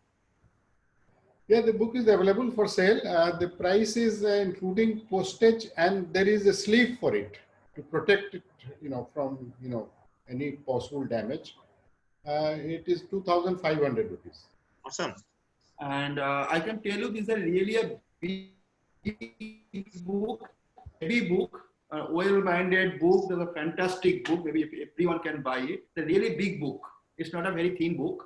Yeah, the book is available for sale. The price is including postage, and there is a sleeve for it to protect it, from any possible damage. It is 2,500 rupees. Awesome. And I can tell you, this is really a big book, heavy book, well-minded book. There's a fantastic book. Maybe if everyone can buy it. It's a really big book. It's not a very thin book.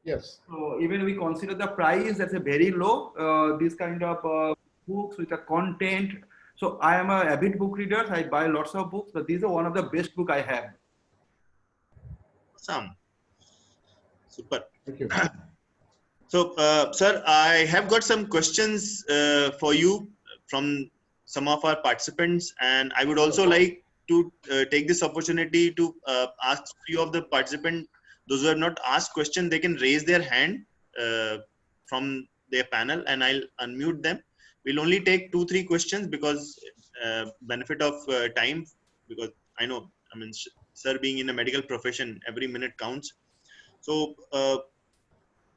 Yes. So even we consider the price, that's a very low. This kind of books with the content. So I am an avid book reader. I buy lots of books, but these are one of the best book I have. Awesome. Super. Thank you. So, sir, I have got some questions for you from some of our participants, and I would also like to take this opportunity to ask few of the participants, those who have not asked question, they can raise their hand from their panel, and I'll unmute them. We'll only take 2-3 questions because benefit of time, because I know, I mean, sir being in a medical profession, every minute counts. So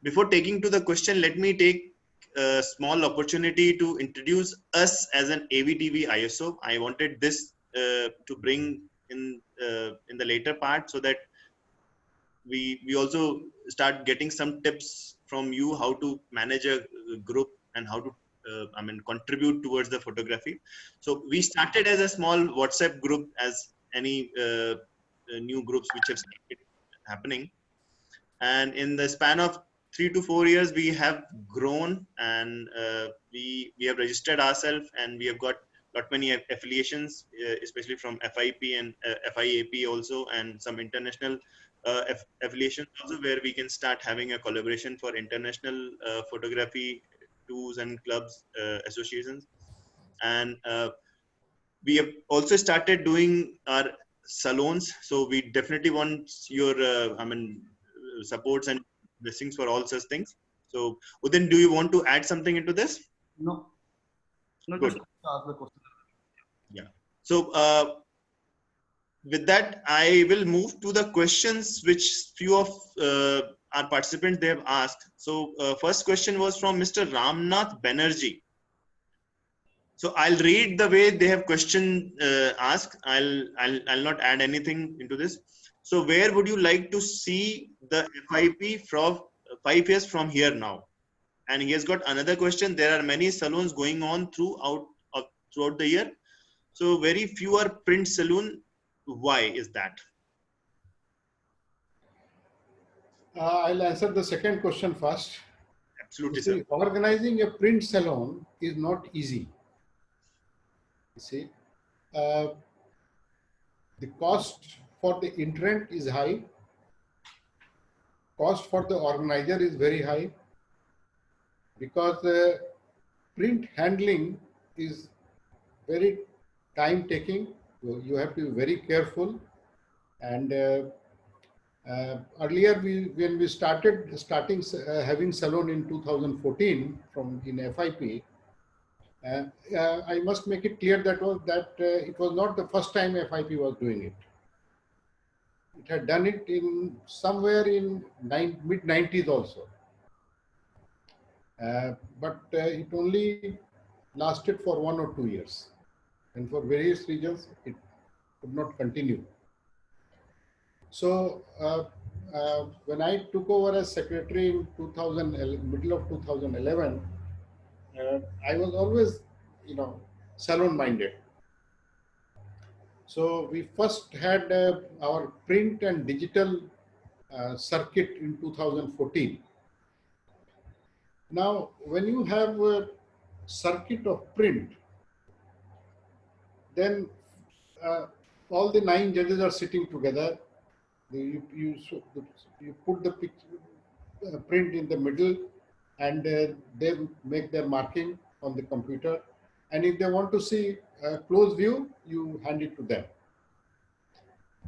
before taking to the question, let me take a small opportunity to introduce us as an AVTV ISO. I wanted this to bring in the later part, so that we also start getting some tips from you how to manage a group and how to I mean, contribute towards the photography. So we started as a small WhatsApp group, as any new groups which have started happening, and in the span of 3 to 4 years we have grown, and we have registered ourselves, and we have got lot many affiliations, especially from FIP and FIAP also, and some international affiliations also, where we can start having a collaboration for international photography tours and clubs, associations. And we have also started doing our salons, so we definitely want your I mean, supports and blessings for all such things. So Udin, do you want to add something into this? No. No, Good. just ask the question. Yeah. So with that, I will move to the questions which few of our participants they have asked. So first question was from Mr. Ramnath Banerjee. So I'll read the way they have question asked. I'll not add anything into this. So where would you like to see the FIP from 5 years from here now? And he has got another question. There are many salons going on throughout the year. So very few are print saloon. Why is that? I'll answer the second question first. Absolutely, You see, sir. organizing a print salon is not easy. You see, the cost for the internet is high. Cost for the organizer is very high, because print handling is very time taking. So you have to be very careful. And earlier, when we started having salon in 2014 in FIP, I must make it clear that it was not the first time FIP was doing it. It had done it in somewhere in mid 90s also, but it only lasted for 1 or 2 years, and for various reasons it could not continue. So when I took over as secretary in middle of 2011, I was always, salon minded. So we first had our print and digital circuit in 2014. Now, when you have a circuit of print, then all the 9 judges are sitting together. You put the print in the middle, and they make their marking on the computer. And if they want to see a close view, you hand it to them.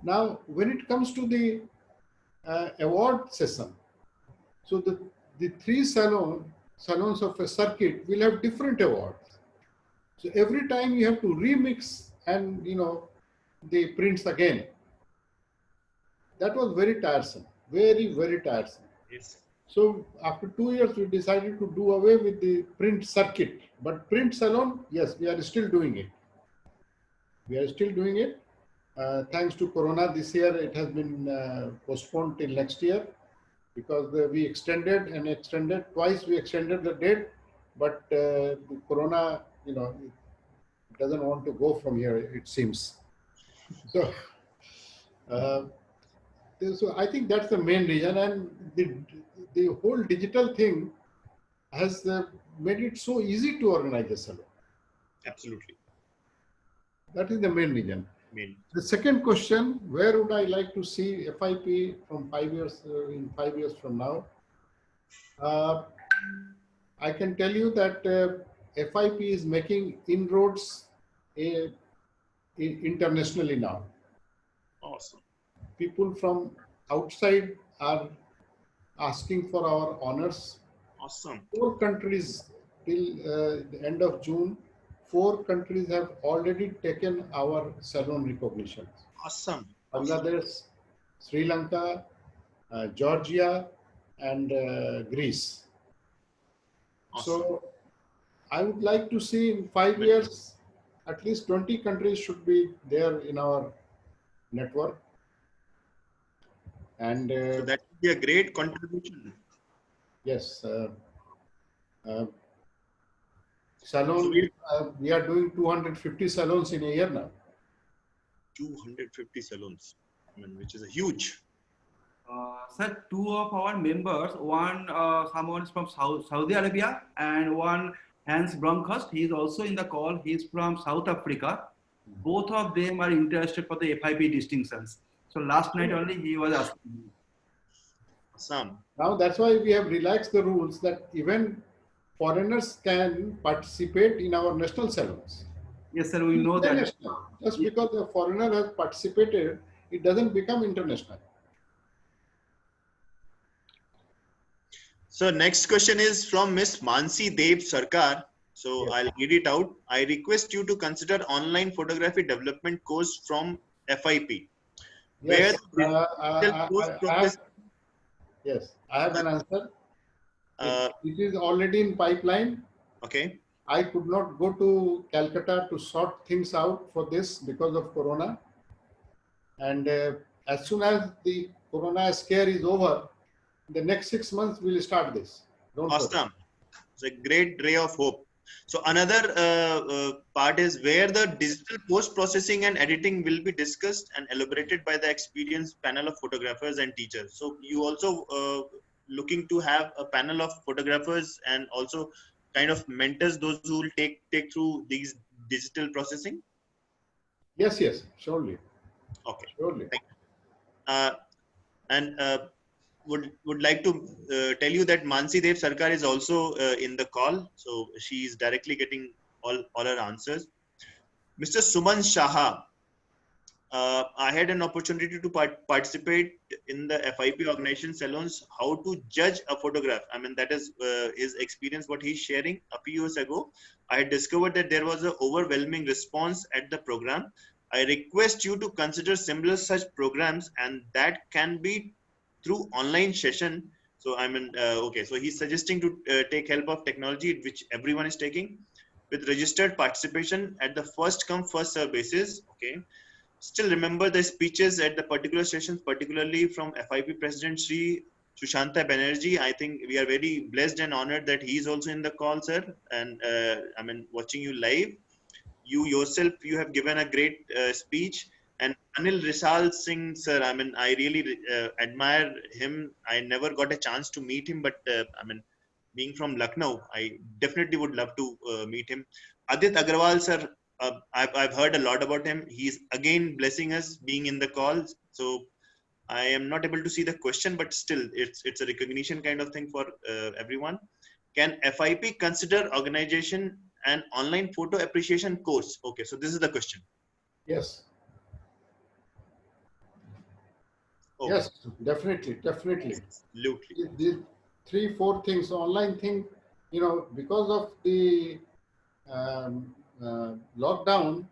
Now, when it comes to the award session, so the 3 salons of a circuit will have different awards. So every time you have to remix and the prints again. That was very tiresome, very, very tiresome. Yes. So after 2 years, we decided to do away with the print circuit. But print salon, yes, we are still doing it. We are still doing it. Thanks to Corona, this year it has been postponed till next year, because we extended and extended. Twice we extended the date, but the Corona, it doesn't want to go from here, it seems. So, so I think that's the main reason, and the whole digital thing has made it so easy to organize a salon. Absolutely. That is the main reason. Main. The second question: where would I like to see FIP from 5 years in 5 years from now? I can tell you that FIP is making inroads a, internationally now. Awesome. People from outside are asking for our honors. Awesome. 4 countries till the end of June, 4 countries have already taken our salon recognition. Awesome. Bangladesh, Sri Lanka, Georgia, and Greece. Awesome. So I would like to see in 5 years, at least 20 countries should be there in our network. And So that would be a great contribution. yes, So salon, we are doing 250 salons in a year now. 250 salons, I mean, which is a huge. Sir, 2 of our members, one someone is from Saudi Arabia and one Hans Bronkhorst. He is also in the call. He is from South Africa. Both of them are interested for the FIP distinctions. So last night only he was asking me. Awesome. Now that's why we have relaxed the rules that even foreigners can participate in our national salons. Yes, sir, we know that. International. Just because a foreigner has participated, it doesn't become international. So next question is from Miss Mansi Dev Sarkar. So Yes. I'll read it out. I request you to consider online photography development course from FIP. Yes, Where yes, I have an answer. Uh, It is already in pipeline. okay. I could not go to Calcutta to sort things out for this because of Corona. And as soon as the Corona scare is over, the next 6 months we'll start this. Don't worry. Awesome. It's a great ray of hope. So another part is where the digital post-processing and editing will be discussed and elaborated by the experienced panel of photographers and teachers. So you also looking to have a panel of photographers and also kind of mentors those who will take through these digital processing. Yes, yes, surely, Okay. surely. And would like to tell you that Mansi Dev Sarkar is also in the call, so she is directly getting all her answers. Mr. Suman Shaha, I had an opportunity to participate in the FIP organization salons. How to judge a photograph? I mean, that is his experience. What he's sharing a few years ago, I had discovered that there was an overwhelming response at the program. I request you to consider similar such programs, and that can be through online session. So I mean, okay, so he's suggesting to take help of technology, which everyone is taking, with registered participation at the first come first serve basis. Okay, still remember the speeches at the particular sessions, particularly from FIP President Sri Sushanta Banerjee. I think we are very blessed and honored that he is also in the call, sir, and I mean, watching you live. You yourself, you have given a great speech. And Anil Risal Singh, sir, I mean, I really admire him. I never got a chance to meet him, but I mean, being from Lucknow, I definitely would love to meet him. Adit Agarwal, sir, I've heard a lot about him. He's again blessing us being in the call. So I am not able to see the question, but still, it's a recognition kind of thing for everyone. Can FIP consider organization an online photo appreciation course? Okay, so this is the question. Yes. Okay. Yes, definitely, definitely. Absolutely. The 3-4 things, online thing, you know, because of the lockdown,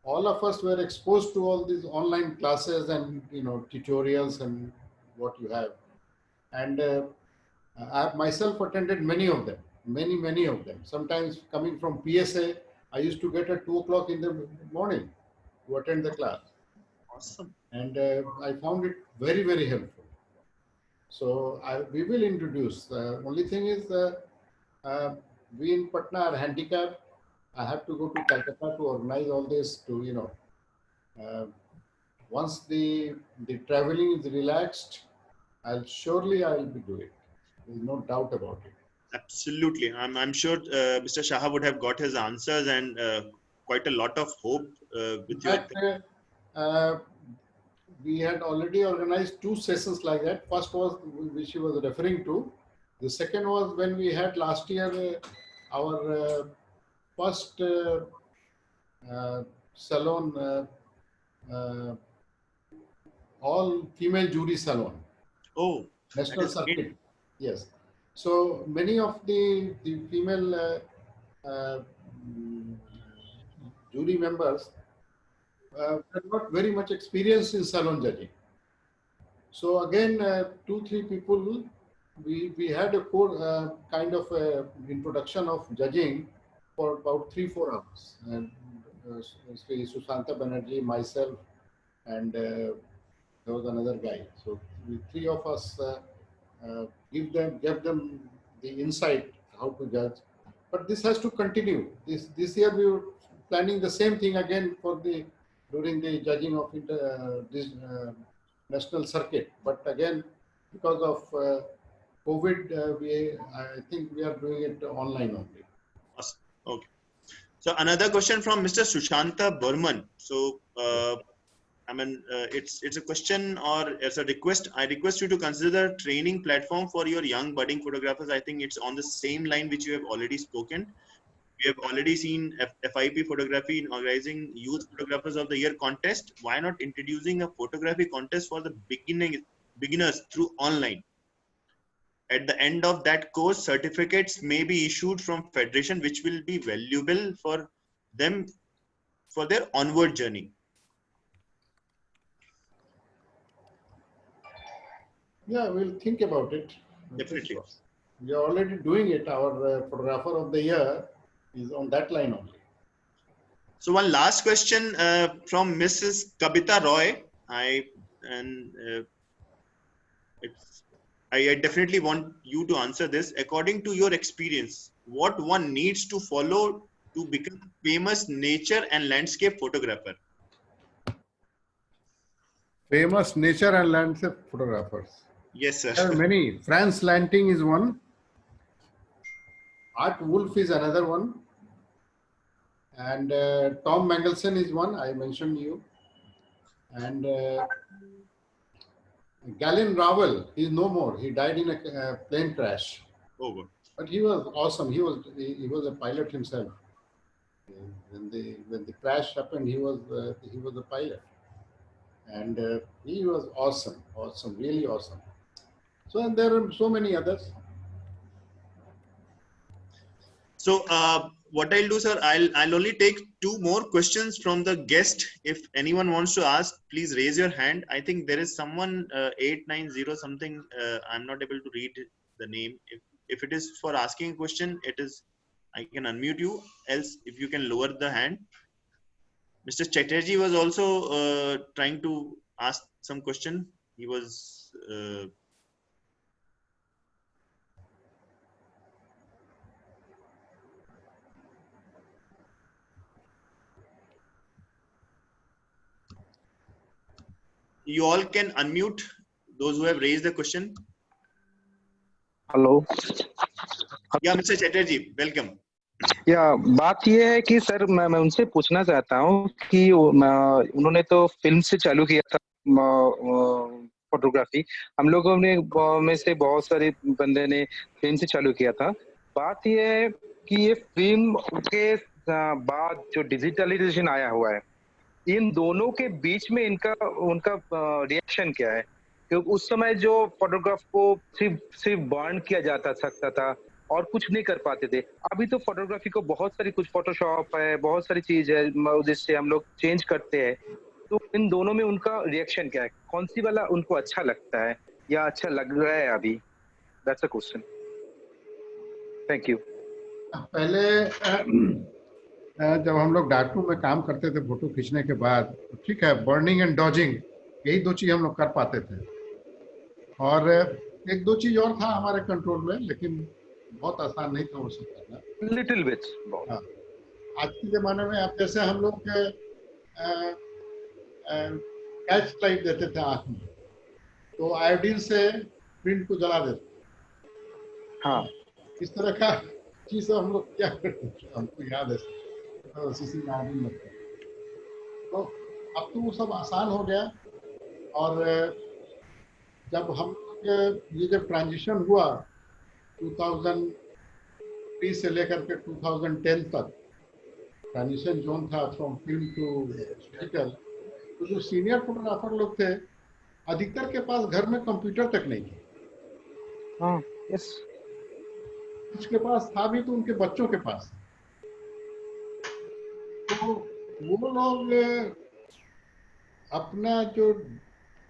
all of us were exposed to all these online classes and, you know, tutorials and what you have. And I myself attended many of them, many of them. Sometimes coming from PSA, I used to get at 2 o'clock in the morning to attend the class. Awesome. And I found it very, very helpful. So we will introduce. Only thing is, we in Patna are handicapped. I have to go to Calcutta to organize all this. To, you know, once the traveling is relaxed, I'll be doing it. There's no doubt about it. Absolutely. I'm sure Mr. Shaha would have got his answers and quite a lot of hope with In your. fact, we had already organized 2 sessions like that. First was which he was referring to. The second was when we had last year our first salon, uh, all female jury salon, Oh, that national is great. circuit. Yes. So many of the female mm, jury members were not very much experienced in salon judging. So again, 2-3 people, we had a core kind of introduction of judging for about 3-4 hours. And Sri Sushanta Banerjee, myself, and there was another guy. So we three of us gave them the insight how to judge. But this has to continue. This year we were planning the same thing again for during the judging of this national circuit. But again, because of COVID, I think we are doing it online only. Awesome. Okay. So another question from Mr. Sushanta Burman. So I mean, it's a question or it's a request. I request you to consider a training platform for your young budding photographers. I think it's on the same line which you have already spoken. We have already seen FIP Photography in organizing Youth Photographers of the Year contest. Why not introducing a photography contest for the beginners through online? At the end of that course, certificates may be issued from Federation, which will be valuable for them for their onward journey. Yeah, we'll think about it. Definitely. We are already doing it. Our photographer of the year is on that line only. So one last question from Mrs. Kabita Roy. I definitely want you to answer this. According to your experience, what one needs to follow to become famous nature and landscape photographer? Famous nature and landscape photographers. Yes, sir. There are many. Franz Lanting is one. Art Wolf is another one. And Tom Mangelson is one. I mentioned you. And Galen Rowell is no more. He died in a plane crash. Oh, good. But he was awesome. He was a pilot himself. When the crash happened, he was a pilot. And he was awesome, really awesome. So, and there are so many others. So what I'll do, sir, I'll only take 2 more questions from the guest. If anyone wants to ask, please raise your hand. I think there is someone 890 something. I'm not able to read the name. If it is for asking a question, I can unmute you. Else, if you can lower the hand. Mr. Chatterjee was also trying to ask some question. He was. You all can unmute those who have raised the question. Hello Yeah, Mr. Chatterjee, welcome. या बात ये है कि sir मैं उनसे पूछना चाहता हूँ कि उन्होंने तो फिल्म से चालू किया था फोटोग्राफी। हम लोगों ने में से बहुत सारे बंदे ने फिल्म से चालू किया था। बात ये है कि ये फिल्म के बाद जो डिजिटलाइजेशन आया हुआ है, इन दोनों के बीच में उनका रिएक्शन क्या है? क्योंकि उस समय जो फोटोग्राफ को सिर्फ बर्न किया जाता सकता था और कुछ नहीं कर पाते थे। अभी तो फोटोग्राफी को बहुत सारी कुछ फोटोशॉप है, बहुत सारी चीज है जिससे हम लोग चेंज करते हैं। तो इन दोनों में उनका रिएक्शन क्या है? कौन सी वाला उनको अच्छा लगता है या अच्छा लग रहा है अभी? That's a question. Thank you. पहले जब हम लोग डार्क रूम में काम करते थे फोटो खींचने के बाद, तो ठीक है, बर्निंग एंड डॉजिंग यही 2 चीज हम लोग कर पाते थे। और 1-2 चीज और था हमारे कंट्रोल में, लेकिन बहुत आसान नहीं था हो सकता था। Little bit. आज के जमाने में आप जैसे हम लोग कैच लाइट देते थे आंख में, तो आयोडीन से प्रिंट को जला देते। हाँ, इस तरह का चीज हम लोग क्या करते थे, हमको याद है। सीसी में आयोडीन लगता है। तो अब तो वो सब आसान हो गया। और जब हम ये जब ट्रांजिशन हुआ 2003 से लेकर के 2010 तक, ट्रांजिशन जोन था फ्रॉम फिल्म टू डिजिटल, तो जो सीनियर फोटोग्राफर लोग थे अधिकतर के पास घर में कंप्यूटर तक नहीं थे। हाँ, यस। उसके पास था भी तो उनके बच्चों के पास। तो वो लोग अपना जो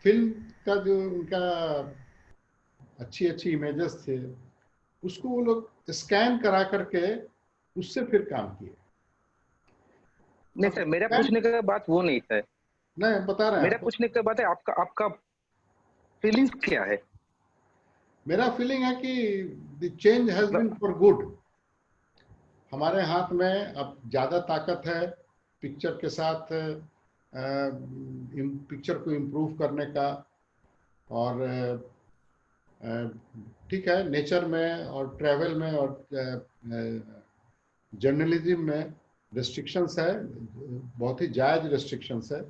फिल्म का जो उनका अच्छी अच्छी इमेजेस थे उसको वो लोग स्कैन करा करके उससे फिर काम किए। नहीं सर, मेरा पूछने का बात वो नहीं था। नहीं बता रहे हैं मेरा आपको। पूछने का बात है आपका आपका फीलिंग्स क्या है? मेरा फीलिंग है कि the change has been for good. हमारे हाथ में अब ज्यादा ताकत है पिक्चर के साथ, पिक्चर को इम्प्रूव करने का। और ठीक है, नेचर में और ट्रैवल में और जर्नलिज्म में रेस्ट्रिक्शंस है, बहुत ही जायज रेस्ट्रिक्शंस है,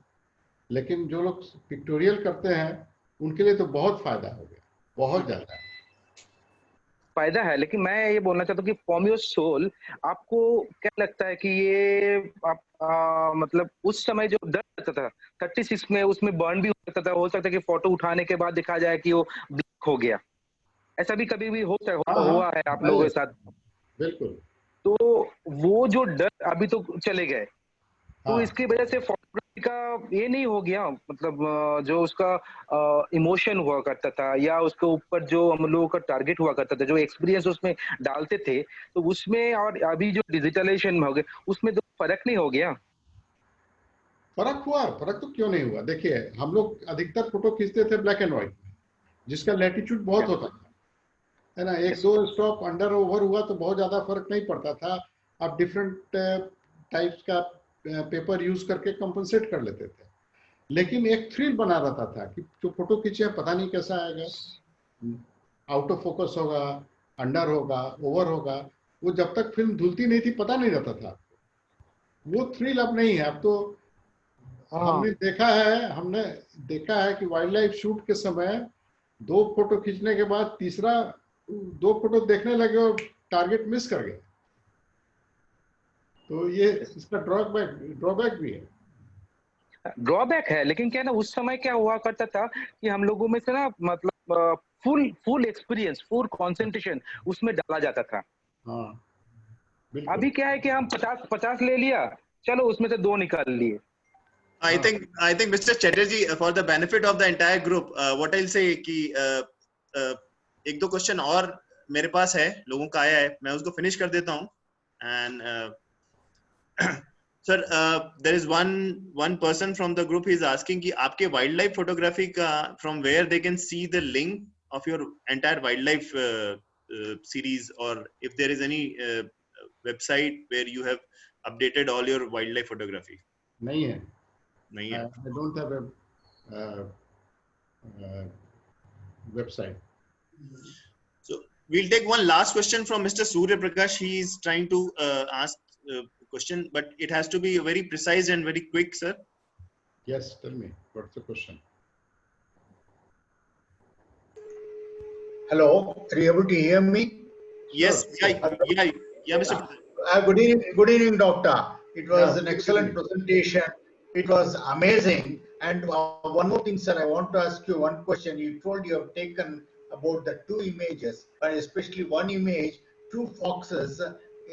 लेकिन जो लोग पिक्टोरियल करते हैं उनके लिए तो बहुत फायदा हो गया, बहुत ज्यादा फायदा है। लेकिन मैं ये बोलना चाहता हूँ कि फ्रॉम योर सोल आपको क्या लगता है कि ये आप मतलब उस समय जो डर लगता था 36 में, उसमें बर्न भी हो सकता था, हो सकता है कि फोटो उठाने के बाद दिखा जाए कि वो ब्लैक हो गया, ऐसा भी कभी भी हाँ हुआ है आप लोगों के साथ? बिल्कुल। तो वो जो डर अभी तो चले गए, तो हाँ इसकी वजह से फोटोग्राफी का ये नहीं हो गया, मतलब जो उसका इमोशन हुआ करता था या उसके ऊपर जो हम लोगों का टारगेट हुआ करता था, जो एक्सपीरियंस उसमें डालते थे, तो उसमें और अभी जो डिजिटलाइजेशन में हो गए उसमें तो फर्क नहीं हो गया? फर्क हुआ, फर्क तो क्यों नहीं हुआ। देखिए हम लोग अधिकतर फोटो खींचते थे ब्लैक एंड व्हाइट में, जिसका लैटिट्यूड बहुत होता था, है ना। एक दो स्टॉप अंडर ओवर हुआ तो बहुत ज्यादा फर्क नहीं पड़ता था। आप डिफरेंट टाइप्स का पेपर यूज करके कंपनसेट कर लेते थे, लेकिन एक थ्रिल बना रहता था कि जो फोटो खींचे पता नहीं कैसा आएगा, आउट ऑफ फोकस होगा, अंडर होगा, ओवर होगा। वो जब तक फिल्म धुलती नहीं थी पता नहीं रहता था। वो थ्रिल अब नहीं है। अब तो हाँ, हमने देखा है कि वाइल्ड लाइफ शूट के समय 2 फोटो खींचने के बाद तीसरा 2 फोटो देखने लगे और टारगेट मिस कर गए। तो ये इसका ड्रॉबैक भी है। ड्रॉबैक है। लेकिन क्या ना, उस समय क्या हुआ करता था कि हम लोगों में से ना, मतलब फुल एक्सपीरियंस, फुल कंसंट्रेशन उसमें डाला जाता था। हाँ बिल्कुल। अभी क्या है कि हम 50 ले लिया, चलो उसमें से 2 निकाल लिए। I think Mr. Chatterjee, for the benefit of the entire group, what I'll say कि एक दो क्वेश्चन और मेरे पास है, लोगों का आया है, मैं उसको फिनिश कर देता हूँ। And sir, there is one person from the group is asking कि आपके वाइल्ड लाइफ फोटोग्राफी का from where they can see the link of your entire wildlife series, or if there is any website where you have updated all your wildlife photography. नहीं है, नहीं है। I don't have a website. So we'll take one last question from Mr. Surya Prakash. He is trying to ask a question, but it has to be very precise and very quick, sir. Yes, tell me, what's the question? Hello, are you able to hear me? Yes, Sure. yeah, Mr. Prakash. Good evening, doctor. It was Yeah, an good excellent evening. presentation. It was amazing. And one more thing, sir, I want to ask you one question. You told you have taken about the 2 images, but especially one image, 2 foxes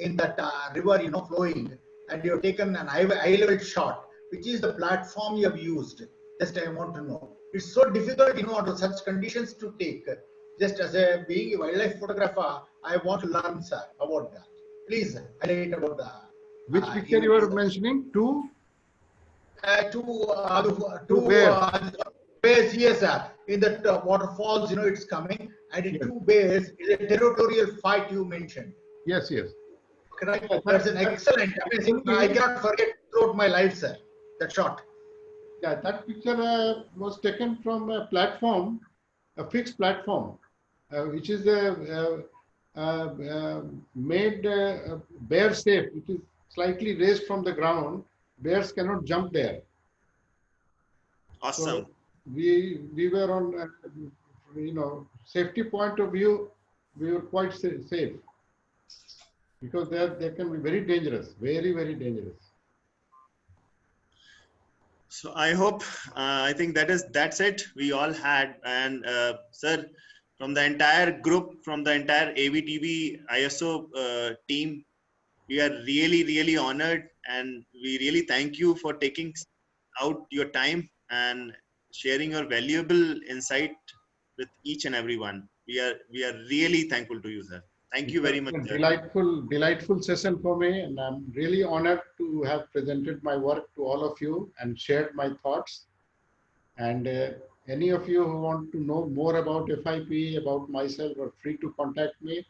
in that river, flowing, and you have taken an eye-level shot. Which is the platform you have used? Just I want to know. It's so difficult, under such conditions to take. Just as being a wildlife photographer, I want to learn, sir, about that. Please highlight about the. Which picture you are mentioning? Two bears, yes, sir. In the waterfalls, it's coming, and in Yes. 2 bears is a territorial fight you mentioned. Yes, yes. Correct. That's an excellent, amazing. I cannot forget throughout my life, sir. That shot. Yeah, that picture was taken from a platform, a fixed platform, which is made bear safe, which is slightly raised from the ground. Bears cannot jump there. Awesome. So we were on, safety point of view, we were quite safe, because they can be very dangerous, very, very dangerous. So I hope, I think that's it. We all had, and sir, from the entire group, from the entire AVTV ISO team, we are really honored, and we really thank you for taking out your time and sharing your valuable insight with each and everyone. We are really thankful to you, sir. Thank It you was very much, a sir. delightful session for me, and I'm really honored to have presented my work to all of you and shared my thoughts. And any of you who want to know more about FIP, about myself, are free to contact me.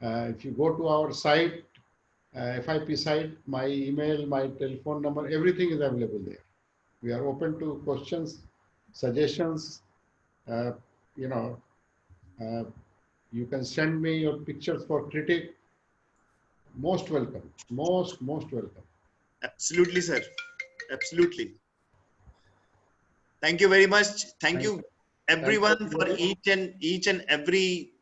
If you go to our site, FIP site, my email, my telephone number, everything is available there. We are open to questions, suggestions. Uh, you know, uh, you can send me your pictures for critic. Most welcome. Most welcome. Absolutely, sir. Absolutely. Thank you very much. Thank you, everyone, for each and every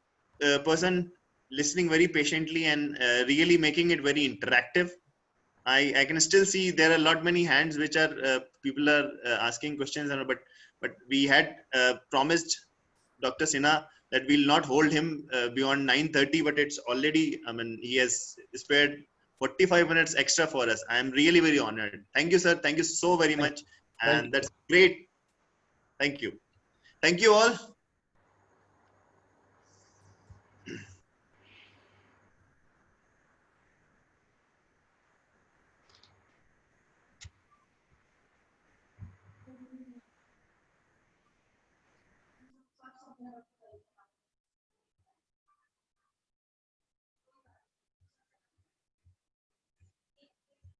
person listening very patiently and really making it very interactive. I can still see there are a lot many hands which are people are asking questions, but we had promised Dr. Sinha that we'll not hold him beyond 9:30, but it's already, I mean, he has spared 45 minutes extra for us. I am really very honored. Thank you, sir. Thank you so very much. Thank And that's great. Thank you. Thank you all.